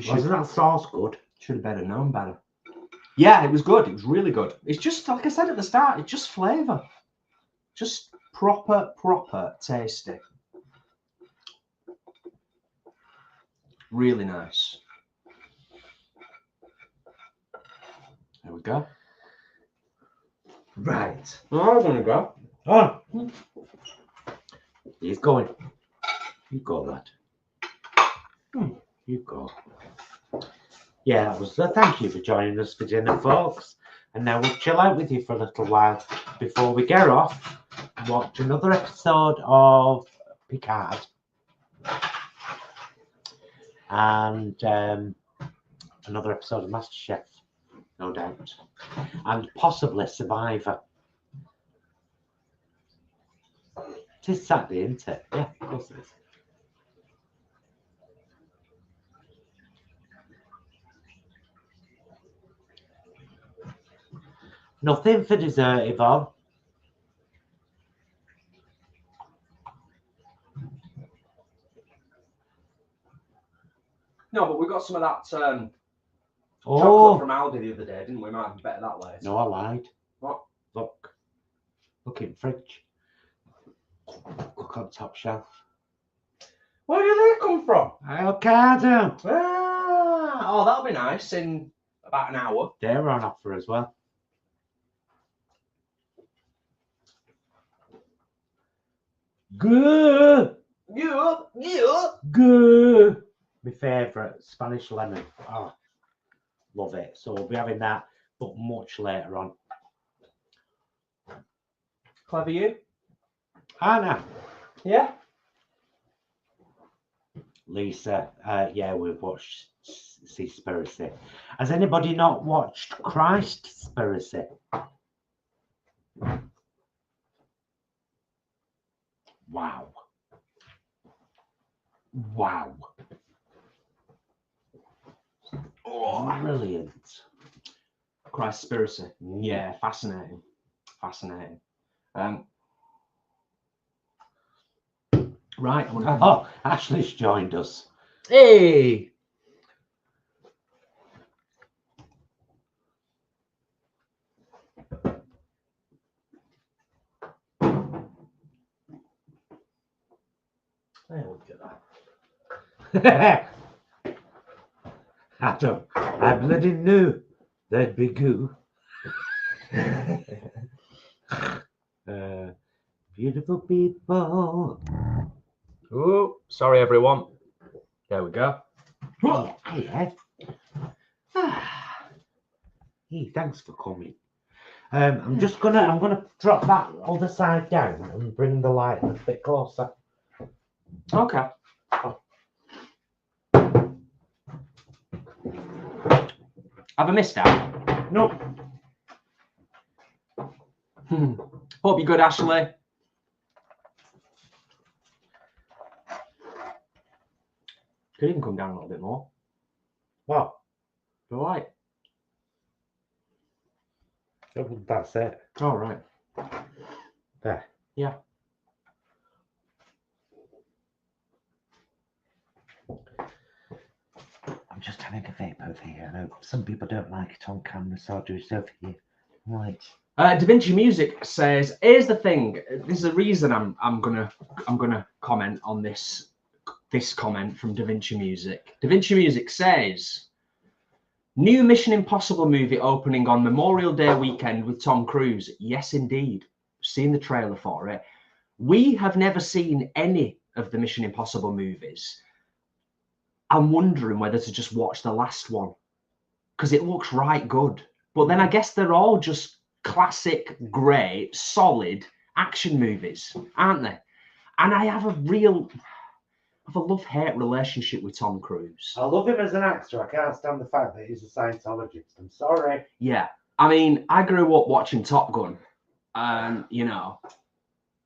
Wasn't that sauce good? Should have better known better. Yeah, it was good. It was really good. It's just, like I said at the start, it's just flavour. Just proper tasty. Really nice. There we go. Right. Oh, I'm going to go. Oh. He's going. You go, lad. You go. Yeah, that was. Thank you for joining us for dinner, folks. And now we'll chill out with you for a little while before we get off. Watch another episode of Picard. And another episode of MasterChef, no doubt. And possibly Survivor. It is Saturday, isn't it? Yeah, of course it is. Nothing for dessert, Yvonne. No, but we got some of that chocolate from Aldi the other day, didn't we? Might be better that way. No, I lied. What? Look in the fridge. Look on top shelf. Where do they come from? Avocado. Oh, that'll be nice in about an hour. They're on offer as well. Good. Yeah. Good. My favourite, Spanish lemon. Oh, love it. So we'll be having that, but much later on. Clever you. Anna. Yeah. Lisa. Yeah, we've watched Seaspiracy. Has anybody not watched Christspiracy? Wow. Oh, brilliant. Christspiracy. Yeah, fascinating. Fascinating. Right. Oh, Ashley's joined us. Hey! There we go. I bloody knew there'd be goo. Beautiful people. Oh, sorry everyone. There we go. Hey, hey, thanks for coming. I'm gonna drop that other side down and bring the light a bit closer. Okay. Have I missed out? Nope. Hope you're good, Ashley. Could even come down a little bit more. What? The light. That's it. All right. There. Yeah. I'm just having a vape over here. I know some people don't like it on camera, so I'll do it over here. Right. Da Vinci Music says, "Here's the thing. There's a reason I'm gonna comment on this comment from Da Vinci Music. Da Vinci Music says, new Mission Impossible movie opening on Memorial Day weekend with Tom Cruise. Yes, indeed. Seen the trailer for it. We have never seen any of the Mission Impossible movies. I'm wondering whether to just watch the last one because it looks right good. But then I guess they're all just classic, great, solid action movies, aren't they? And I have a love-hate relationship with Tom Cruise. I love him as an actor. I can't stand the fact that he's a Scientologist. I'm sorry. Yeah. I mean, I grew up watching Top Gun, and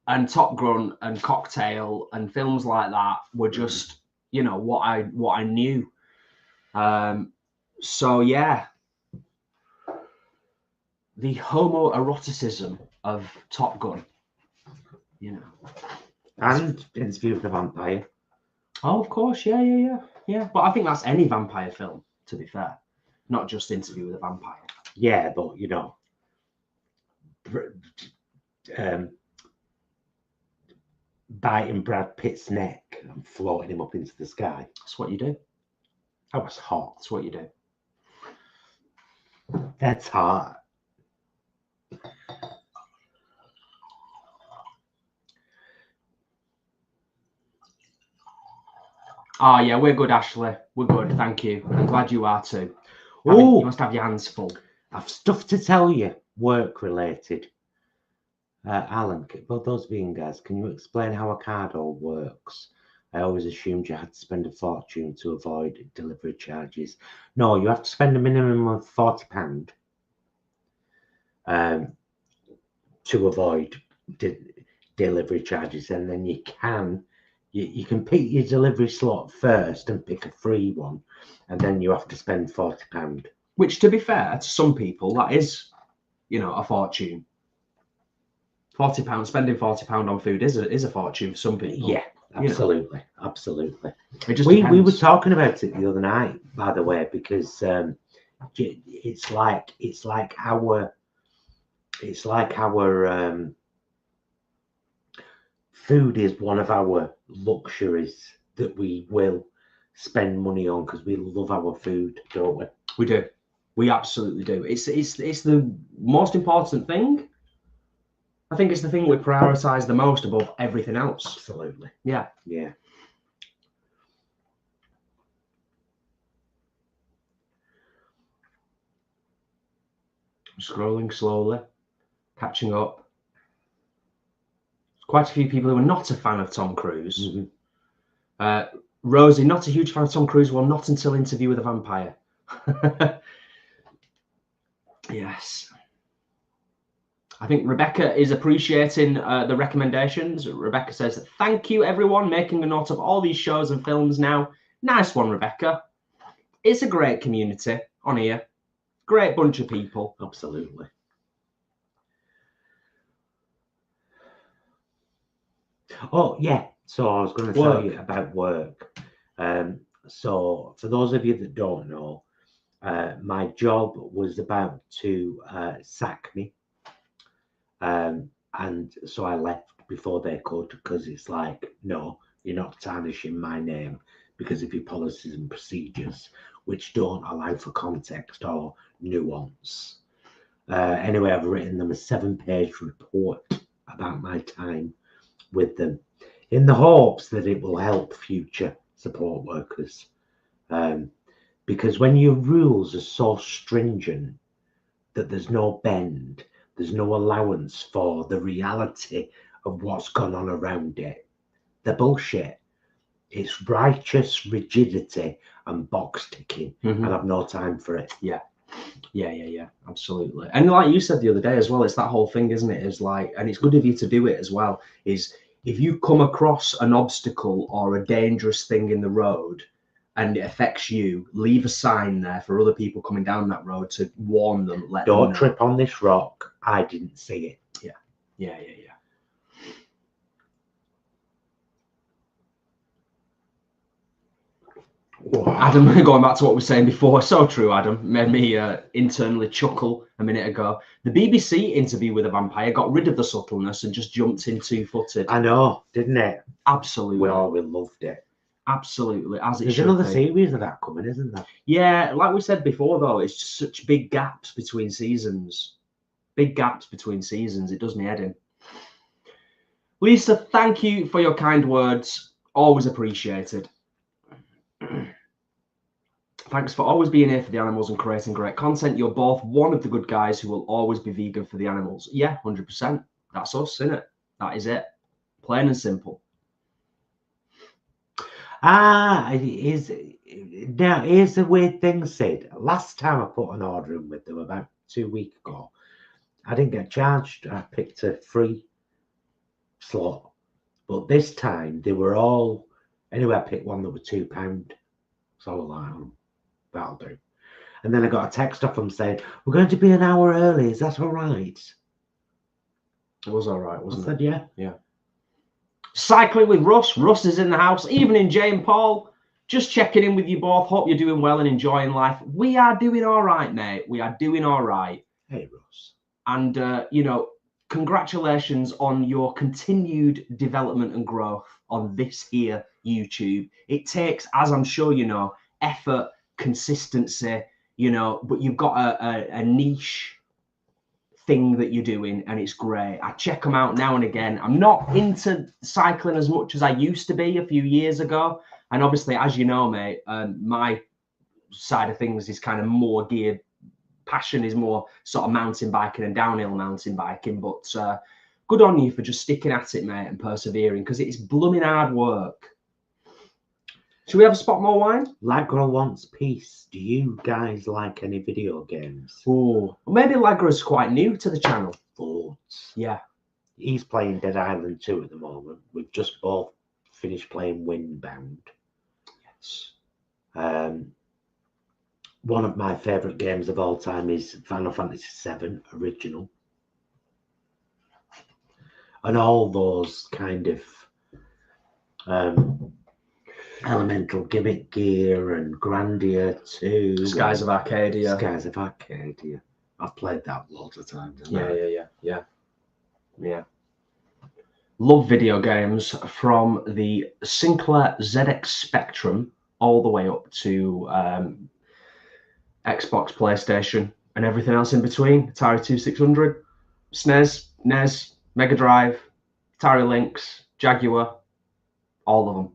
and Top Gun and Cocktail and films like that were just, what I knew. So yeah, the homoeroticism of Top Gun, And Interview with the Vampire. Oh, of course, yeah. But I think that's any vampire film, to be fair, not just Interview with a Vampire. Yeah, but biting Brad Pitt's neck and floating him up into the sky. That's what you do. That was hot. That's what you do. That's hot. Oh, yeah, we're good, Ashley. We're good, thank you. I'm glad you are too. You must have your hands full. I've stuff to tell you, work-related. Alan, both those being guys, can you explain how a card all works? I always assumed you had to spend a fortune to avoid delivery charges. No, you have to spend a minimum of £40 to avoid delivery charges, and then you can pick your delivery slot first and pick a free one, and then you have to spend £40. Which, to be fair, to some people, that is, a fortune. £40, spending £40 on food is a fortune for some people. Yeah, absolutely, absolutely. It just we were talking about it the other night, by the way, because it's like our food is one of our luxuries that we will spend money on because we love our food, don't we? We do. We absolutely do. It's the most important thing. I think it's the thing we prioritize the most above everything else. Absolutely. Yeah. Yeah. Scrolling slowly, catching up. Quite a few people who are not a fan of Tom Cruise. Mm-hmm. Rosie, not a huge fan of Tom Cruise. Well, not until Interview with a Vampire. Yes. I think Rebecca is appreciating the recommendations. Rebecca says, thank you, everyone, making a note of all these shows and films now. Nice one, Rebecca. It's a great community on here. Great bunch of people. Absolutely. Oh, yeah. So I was going to tell you about work. So for those of you that don't know, my job was about to sack me. And so I left before they could, because it's like, no, you're not tarnishing my name because of your policies and procedures, which don't allow for context or nuance. Anyway, I've written them a 7-page report about my time with them, in the hopes that it will help future support workers. Because when your rules are so stringent that there's no bend, there's no allowance for the reality of what's gone on around it, they're bullshit. It's righteous rigidity and box ticking, and I've no time for it. Yeah, absolutely. And like you said the other day as well, it's that whole thing, isn't it? Is like, and it's good of you to do it as well, is if you come across an obstacle or a dangerous thing in the road and it affects you, leave a sign there for other people coming down that road to warn them. Don't trip on this rock. I didn't see it. Yeah. Adam, going back to what we were saying before, so true, Adam, made me internally chuckle a minute ago. The BBC interview with a vampire got rid of the subtleness and just jumped in 2-footed. I know, didn't it? Absolutely. We loved it. Absolutely, as it There's should another be. series of that coming, isn't there? Yeah, like we said before, though, it's just such big gaps between seasons. Big gaps between seasons. It does me head in. Lisa, thank you for your kind words. Always appreciated. Thanks for always being here for the animals and creating great content. You're both one of the good guys who will always be vegan for the animals. Yeah, 100%. That's us, isn't it? That is it. Plain and simple. Here's the weird thing, Sid. Last time I put an order in with them, about 2 weeks ago, I didn't get charged. I picked a free slot. But this time, they were all... Anyway, I picked one that was £2. So I was like, oh, that'll do. And then I got a text off them saying, we're going to be an hour early. Is that all right? It was all right, wasn't it? I said, yeah. Yeah. Cycling with Russ. Russ is in the house. Evening, Jane Paul. Just checking in with you both. Hope you're doing well and enjoying life. We are doing all right, mate. We are doing all right. Hey, Russ. And, congratulations on your continued development and growth on this here YouTube. It takes, as I'm sure you know, effort, consistency, but you've got a niche thing that you're doing, and it's great. I check them out now and again. I'm not into cycling as much as I used to be a few years ago, and obviously, as you know, mate, my side of things is kind of more geared. Passion is more sort of mountain biking and downhill mountain biking, but good on you for just sticking at it, mate, and persevering, because it's blooming hard work. Should we have a spot more wine? Lagra wants peace. Do you guys like any video games? Oh, maybe Lagra's quite new to the channel. Thoughts? Yeah. He's playing Dead Island 2 at the moment. We've just both finished playing Windbound. Yes. One of my favourite games of all time is Final Fantasy VII Original. And all those kind of Elemental Gimmick Gear and Grandia 2. Skies of Arcadia. Skies of Arcadia. I've played that loads of times. Yeah. Love video games from the Sinclair ZX Spectrum all the way up to Xbox, PlayStation, and everything else in between. Atari 2600, SNES, NES, Mega Drive, Atari Lynx, Jaguar, all of them.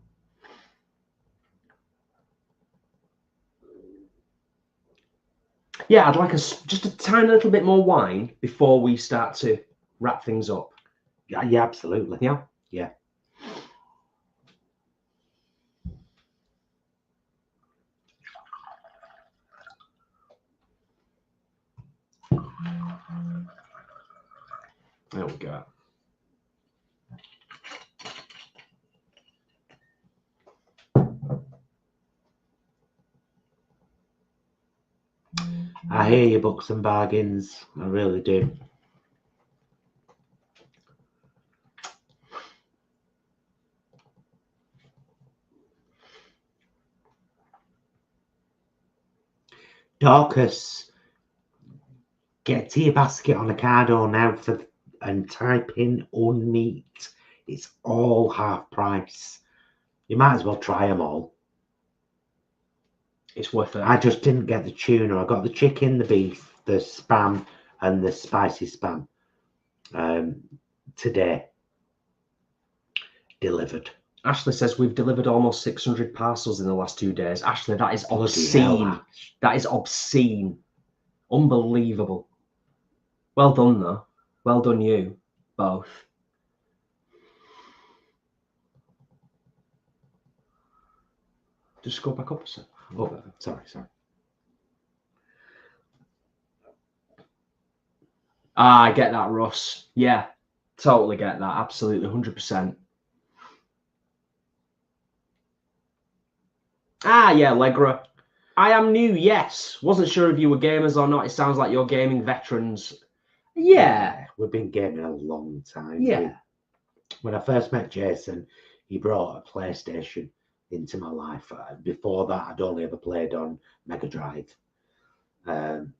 Yeah, I'd like just a tiny little bit more wine before we start to wrap things up. Yeah, absolutely. Yeah. There we go. I hear you, Bucks and Bargains. I really do. Dorcas, get to your basket on Ocado now and type in unmeat. It's all half price. You might as well try them all. It's worth it. I just didn't get the tuna. I got the chicken, the beef, the spam, and the spicy spam today. Delivered. Ashley says we've delivered almost 600 parcels in the last 2 days. Ashley, that is Bloody obscene. hell. That is obscene. Unbelievable. Well done, though. Well done, you both. Just go back up a sec. Oh, sorry. I get that, Russ. Yeah, totally get that. Absolutely, 100%. Yeah, Legra. I am new, yes. Wasn't sure if you were gamers or not. It sounds like you're gaming veterans. Yeah. We've been gaming a long time. Yeah. When I first met Jason, he brought a PlayStation into my life. Before that, I'd only ever played on Mega Drive. And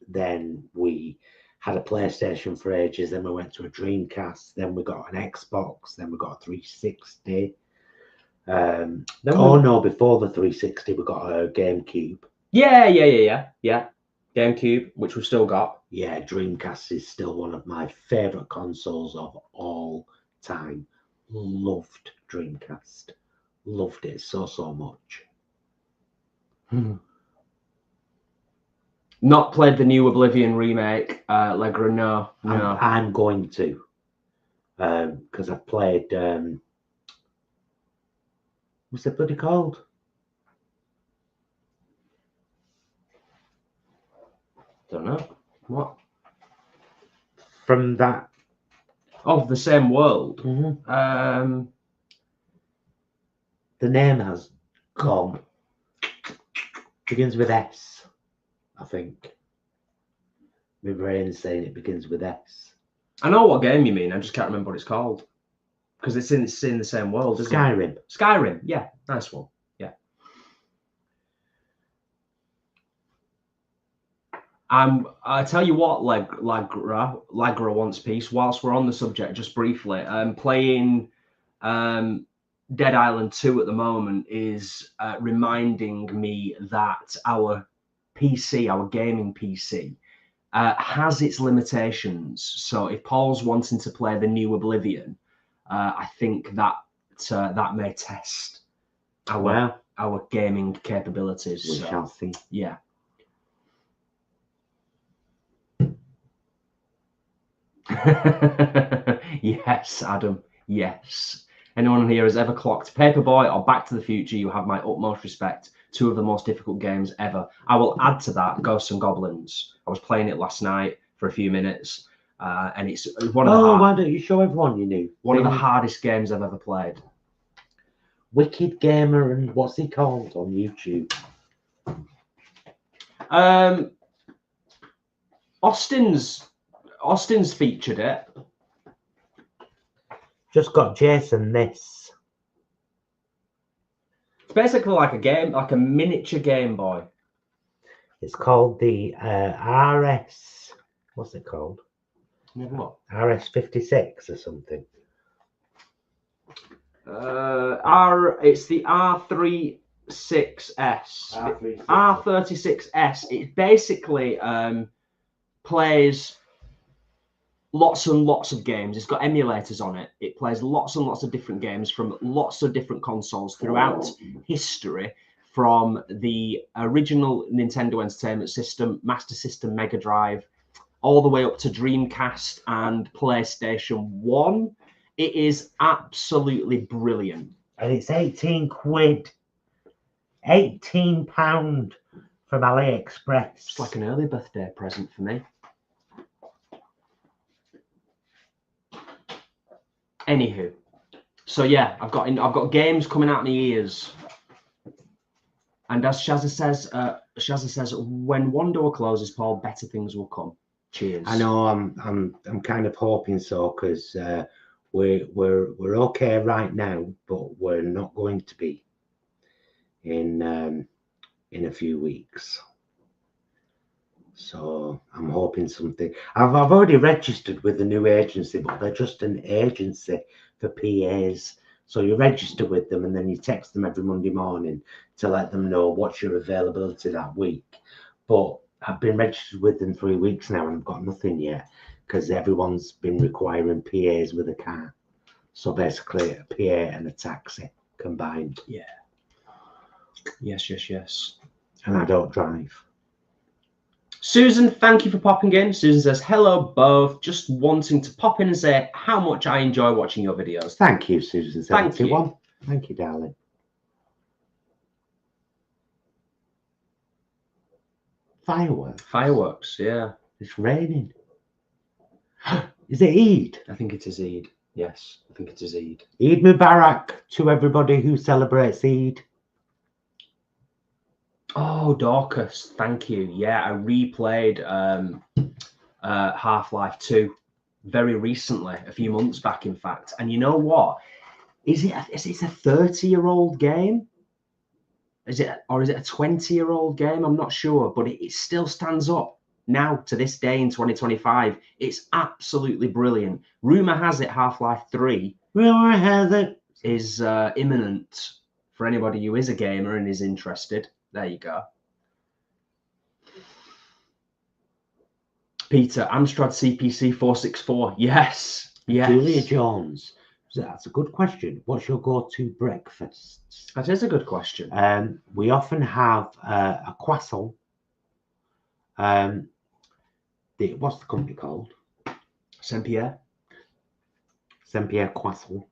then we had a PlayStation for ages. Then we went to a Dreamcast. Then we got an Xbox. Then we got a 360. No, before the 360, we got a GameCube. Yeah. GameCube, which we've still got. Yeah, Dreamcast is still one of my favorite consoles of all time. Loved Dreamcast. Loved it so much. Not played the new Oblivion remake, Legra. No. I'm going to, because I've played. What's it bloody called? Don't know. What? From that. Of the same world. Mm-hmm. The name has gone. Begins with S, I think. My brain's saying it begins with S. I know what game you mean. I just can't remember what it's called. Because it's in the same world, isn't Skyrim. it? Skyrim, yeah. Nice one. Yeah. I tell you what, Lagra wants peace. Whilst we're on the subject, just briefly, playing Dead Island 2 at the moment is reminding me that our PC, our gaming PC, has its limitations. So if Paul's wanting to play the new Oblivion, I think that may test our gaming capabilities. We shall see. Yeah. Yes, Adam. Yes. Anyone here has ever clocked Paperboy or Back to the Future, you have my utmost respect. 2 of the most difficult games ever. I will add to that Ghosts and Goblins. I was playing it last night for a few minutes, and it's one of the why don't you show everyone you knew? One of the hardest games I've ever played. Wicked Gamer, and what's he called on YouTube? Austin's featured it. Just got Jason this. It's basically like a game, like a miniature Game Boy. It's called the RS. What's it called? What? RS56 or something. It's the R36S. R36S. It basically plays lots and lots of games. It's got emulators on it. It plays lots and lots of different games from lots of different consoles throughout history, from the original Nintendo Entertainment System, Master System, Mega Drive, all the way up to Dreamcast and PlayStation 1. It is absolutely brilliant. And it's 18 quid. £18 from AliExpress. It's like an early birthday present for me. Anywho, so yeah, I've got games coming out my ears, and as Shazza says, Shazza says, when one door closes, Paul, better things will come. Cheers. I know. I'm kind of hoping so, because we're okay right now, but we're not going to be in a few weeks. So I'm hoping something. I've already registered with the new agency, but they're just an agency for PAs. So you register with them and then you text them every Monday morning to let them know what's your availability that week. But I've been registered with them 3 weeks now and I've got nothing yet, because everyone's been requiring PAs with a car. So basically a PA and a taxi combined. Yeah. Yes. And I don't drive. Susan, thank you for popping in. Susan says, hello both. Just wanting to pop in and say how much I enjoy watching your videos. Thank you, Susan. Thank you. Thank you, darling. Fireworks. Fireworks, yeah. It's raining. Is it Eid? I think it is Eid. Yes, I think it is Eid. Eid Mubarak to everybody who celebrates Eid. Oh, Dorcas, thank you. Yeah, I replayed Half-Life 2 very recently, a few months back, in fact. And you know what? Is it a 30-year-old game? Is it a 20-year-old game? I'm not sure, but it still stands up now to this day in 2025. It's absolutely brilliant. Rumor has it Half-Life 3 is imminent for anybody who is a gamer and is interested. There you go. Peter, Amstrad CPC 464. Yes. Julia Jones. That's a good question. What's your go-to breakfast? That is a good question. We often have a croissant. What's the company called? Saint-Pierre. Saint-Pierre croissant.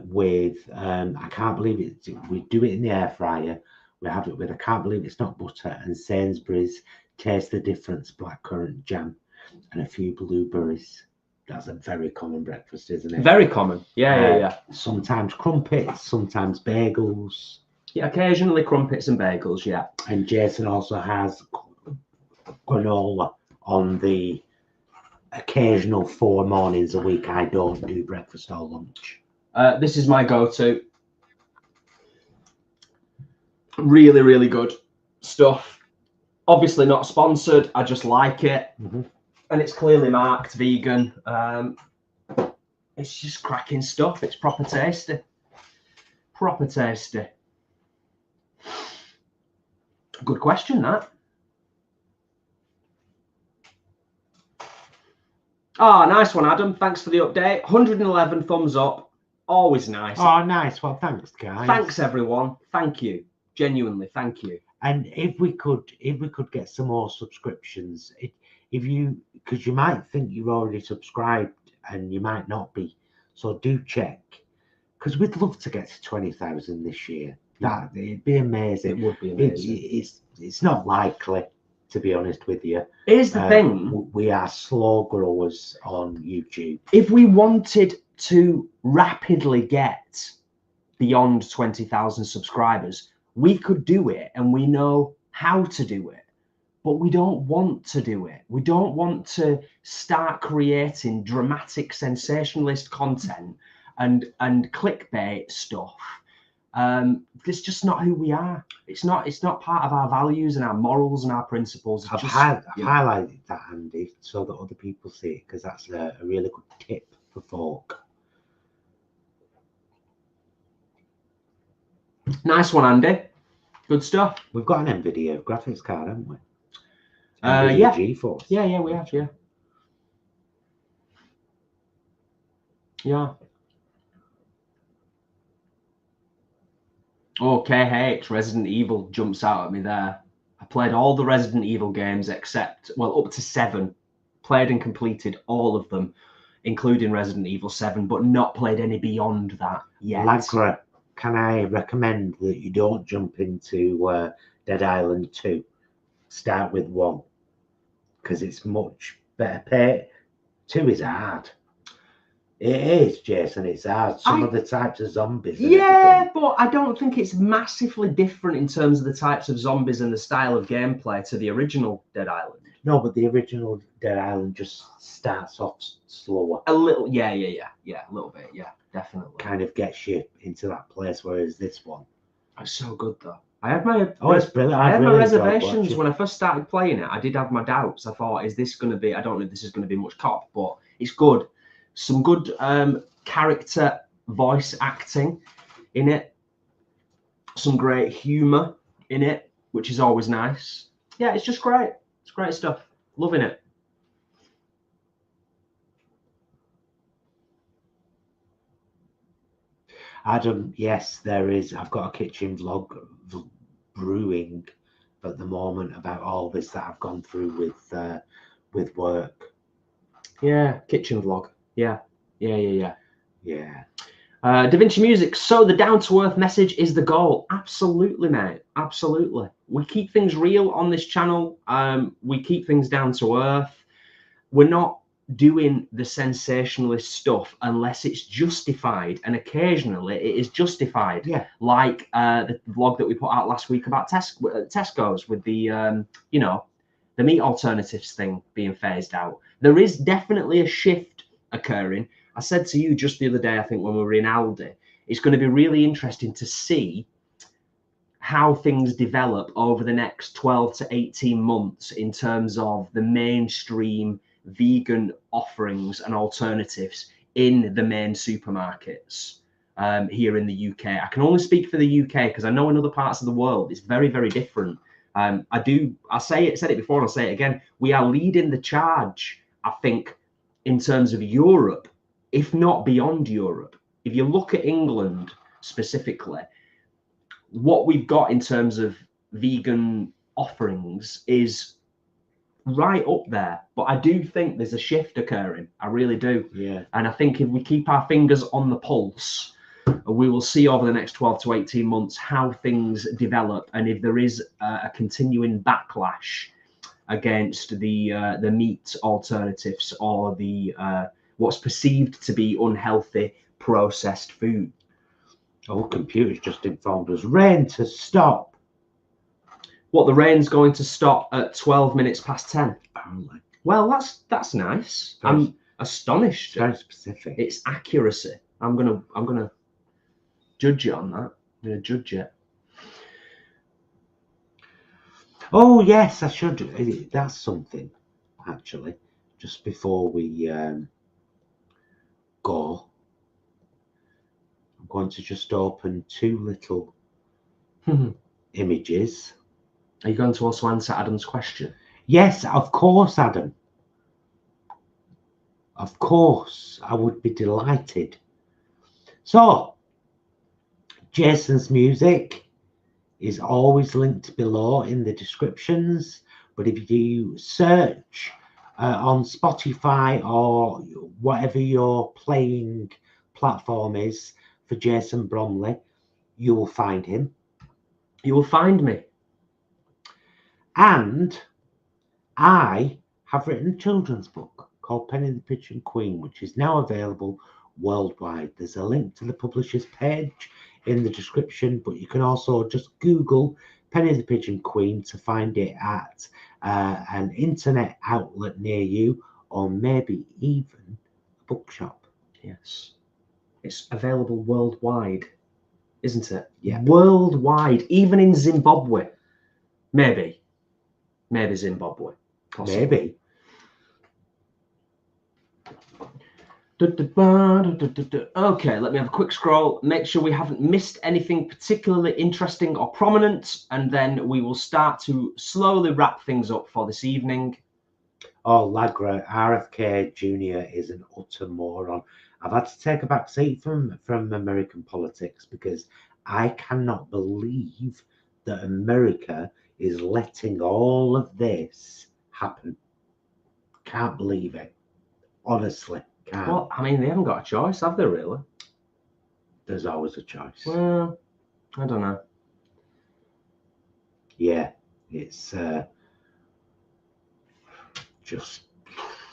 With I can't believe it. We do it in the air fryer. We have it with, I can't believe it's not butter, and Sainsbury's Taste the Difference blackcurrant jam and a few blueberries. That's a very common breakfast, isn't it? Very common. Yeah. Sometimes crumpets, sometimes bagels. Yeah, occasionally crumpets and bagels, yeah. And Jason also has granola on the occasional 4 mornings a week. I don't do breakfast or lunch. This is my go-to. Really, really good stuff. Obviously not sponsored. I just like it. And it's clearly marked vegan. It's just cracking stuff. It's proper tasty. Proper tasty. Good question, that. Oh, nice one, Adam. Thanks for the update. 111 thumbs up. Always nice. Oh, nice. Well, thanks, guys. Thanks, everyone. Thank you. Genuinely, thank you. And if we could get some more subscriptions, because you might think you're already subscribed and you might not be, so do check, because we'd love to get to 20,000 this year. It'd be amazing. It would be amazing. It's not likely, to be honest with you. Here's the thing: we are slow growers on YouTube. If we wanted to rapidly get beyond 20,000 subscribers, we could do it, and we know how to do it, but we don't want to do it. We don't want to start creating dramatic sensationalist content and clickbait stuff. It's just not who we are. It's not part of our values and our morals and our principles. I've highlighted that, Andy, so that other people see it, because that's a really good tip for folk. Nice one, Andy. Good stuff. We've got an NVIDIA graphics card, haven't we? Yeah. GeForce. Yeah, we have, yeah. Yeah. Oh, KH, Resident Evil jumps out at me there. I played all the Resident Evil games except, well, up to 7. Played and completed all of them, including Resident Evil 7, but not played any beyond that yet. Lagra, can I recommend that you don't jump into Dead Island 2? Start with 1, because it's much better. 2 is hard. It is, Jason. It's hard. Some of the types of zombies. And Yeah, everything. but I don't think it's massively different in terms of the types of zombies and the style of gameplay to the original Dead Island. No, but the original Dead Island just starts off slower. A little, yeah, a little bit, yeah, definitely. Kind of gets you into that place, whereas this one. It's so good though. I had my it's brilliant. I had really my reservations when I first started playing it. I did have my doubts. I thought, is this going to be? I don't know if this is going to be much cop, but it's good. Some good character voice acting in it. Some great humor in it, which is always nice. Yeah, it's just great. It's great stuff. Loving it. Adam, yes, there is. I've got a kitchen vlog brewing at the moment about all this that I've gone through with work. Yeah, kitchen vlog. Yeah. Yeah. Da Vinci Music. So the down to earth message is the goal. Absolutely, mate. Absolutely. We keep things real on this channel. We keep things down to earth. We're not doing the sensationalist stuff unless it's justified, and occasionally it is justified. Yeah. Like the vlog that we put out last week about Tesco's with the the meat alternatives thing being phased out. There is definitely a shift occurring. I said to you just the other day, I think when we were in Aldi, it's going to be really interesting to see how things develop over the next 12 to 18 months in terms of the mainstream vegan offerings and alternatives in the main supermarkets here in the UK. I can only speak for the UK because I know in other parts of the world it's very, very different. I said it before and I'll say it again. We are leading the charge, I think, in terms of Europe, if not beyond Europe. If you look at England specifically, what we've got in terms of vegan offerings is right up there. But I do think there's a shift occurring. I really do. Yeah. And I think if we keep our fingers on the pulse, we will see over the next 12 to 18 months how things develop, and if there is a continuing backlash against the meat alternatives or the what's perceived to be unhealthy processed food. Oh, computer's just informed us. Rain to stop. What, the rain's going to stop at 12 minutes past 10? Apparently. Well, that's nice. I'm astonished. Very specific. Its accuracy. I'm gonna judge it on that. I'm gonna judge it. Oh yes, I should. That's something, actually. Just before we go, I'm going to just open two little images. Are you going to also answer Adam's question? Yes, of course, Adam. Of course, I would be delighted. So, Jason's music is always linked below in the descriptions, but if you search on Spotify or whatever your playing platform is for Jason Bromley, you will find him. You will find me. And I have written a children's book called Penny the Pigeon Queen, which is now available worldwide. There's a link to the publisher's page in the description, but you can also just Google Penny the Pigeon Queen to find it at an internet outlet near you, or maybe even a bookshop. Yes. It's available worldwide, isn't it? Yeah. Worldwide, even in Zimbabwe. Maybe Zimbabwe. Possibly. Maybe. Okay, let me have a quick scroll. Make sure we haven't missed anything particularly interesting or prominent, and then we will start to slowly wrap things up for this evening. Oh, Lagra, RFK Jr. is an utter moron. I've had to take a back seat from American politics because I cannot believe that America is letting all of this happen. Can't believe it. Honestly, can't. Well, I mean, they haven't got a choice, have they, really? There's always a choice. Well, I don't know. Yeah, it's just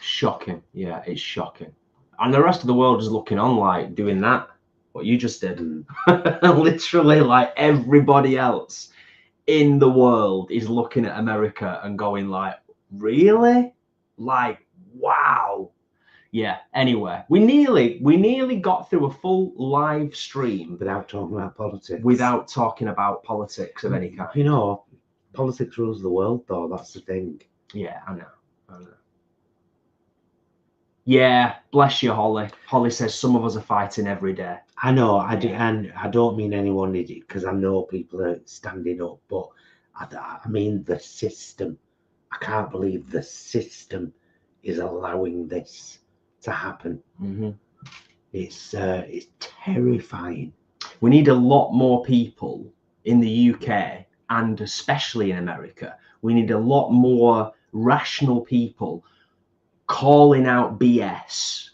shocking. Yeah, it's shocking. And the rest of the world is looking on like doing that, what you just did. Literally, like everybody else in the world is looking at America and going like, really? Like, wow. Yeah, anyway, we nearly got through a full live stream without talking about politics. Without talking about politics of any kind. You know, politics rules the world, though. That's the thing. Yeah, I know. Yeah, bless you, Holly. Holly says some of us are fighting every day. I know, and I don't mean anyone idiot, because I know people are standing up, but I mean the system. I can't believe the system is allowing this to happen. Mm-hmm. It's terrifying. We need a lot more people in the UK, and especially in America. We need a lot more rational people calling out BS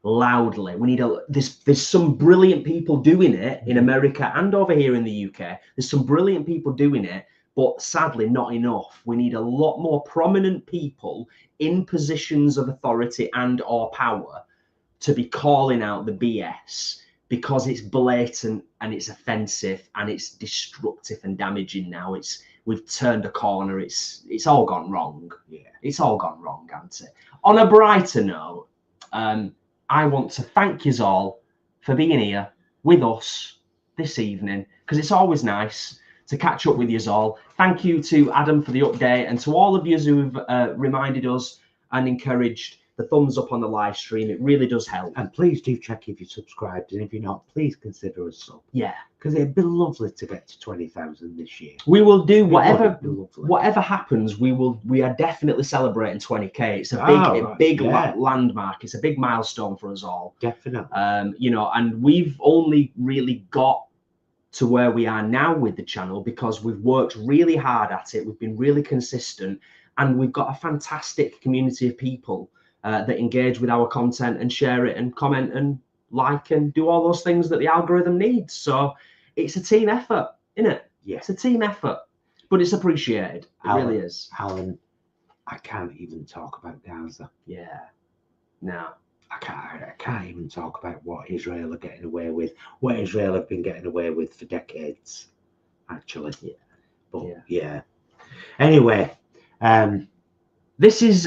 loudly. We need there's some brilliant people doing it in America and over here in the UK. There's some brilliant people doing it, but sadly not enough. We need a lot more prominent people in positions of authority and or power to be calling out the BS, because it's blatant and it's offensive and it's destructive and damaging now. We've turned a corner. It's all gone wrong. Yeah, it's all gone wrong, hasn't it? On a brighter note, I want to thank you all for being here with us this evening, because it's always nice to catch up with you all. Thank you to Adam for the update, and to all of you who've reminded us and encouraged the thumbs up on the live stream. It really does help. And please do check if you're subscribed, and if you're not, please consider a sub. Yeah, because it'd be lovely to get to 20,000 this year. We will do whatever happens. We are definitely celebrating 20k. It's a big landmark. It's a big milestone for us all. Definitely. You know, and we've only really got to where we are now with the channel because we've worked really hard at it. We've been really consistent, and we've got a fantastic community of people that engage with our content and share it and comment and like and do all those things that the algorithm needs. So it's a team effort, isn't it? Yeah. It's a team effort, but it's appreciated. It really is. Alan, I can't even talk about Gaza. Yeah. No. I can't even talk about what Israel are getting away with, what Israel have been getting away with for decades, actually. Yeah. But yeah. Anyway, this is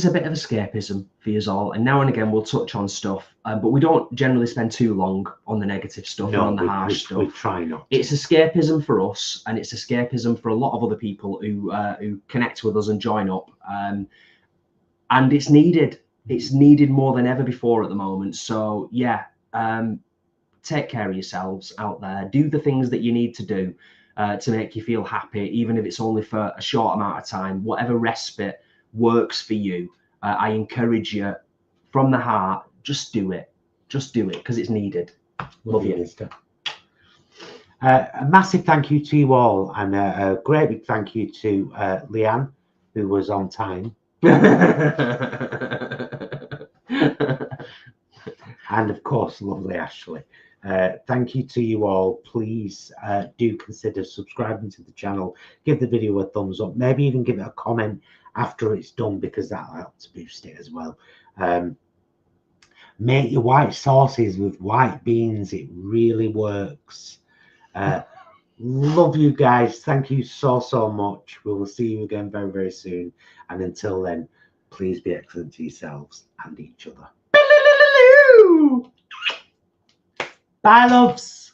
a bit of escapism for you all, and now and again we'll touch on stuff, but we don't generally spend too long on the negative stuff and on the harsh stuff. We try not. It's escapism for us, and it's escapism for a lot of other people who connect with us and join up, and it's needed. It's needed more than ever before at the moment. So yeah, take care of yourselves out there. Do the things that you need to do to make you feel happy, even if it's only for a short amount of time. Whatever respite works for you, I encourage you from the heart. Just do it. Just do it, because it's needed. Love you. A massive thank you to you all, and a great big thank you to Leanne, who was on time. And of course, lovely Ashley. Thank you to you all. Please do consider subscribing to the channel. Give the video a thumbs up. Maybe even give it a comment after it's done, because that'll help to boost it as well. Make your white sauces with white beans. It really works. Love you guys. Thank you so much. We will see you again very, very soon. And until then, please be excellent to yourselves and each other. Bye, loves.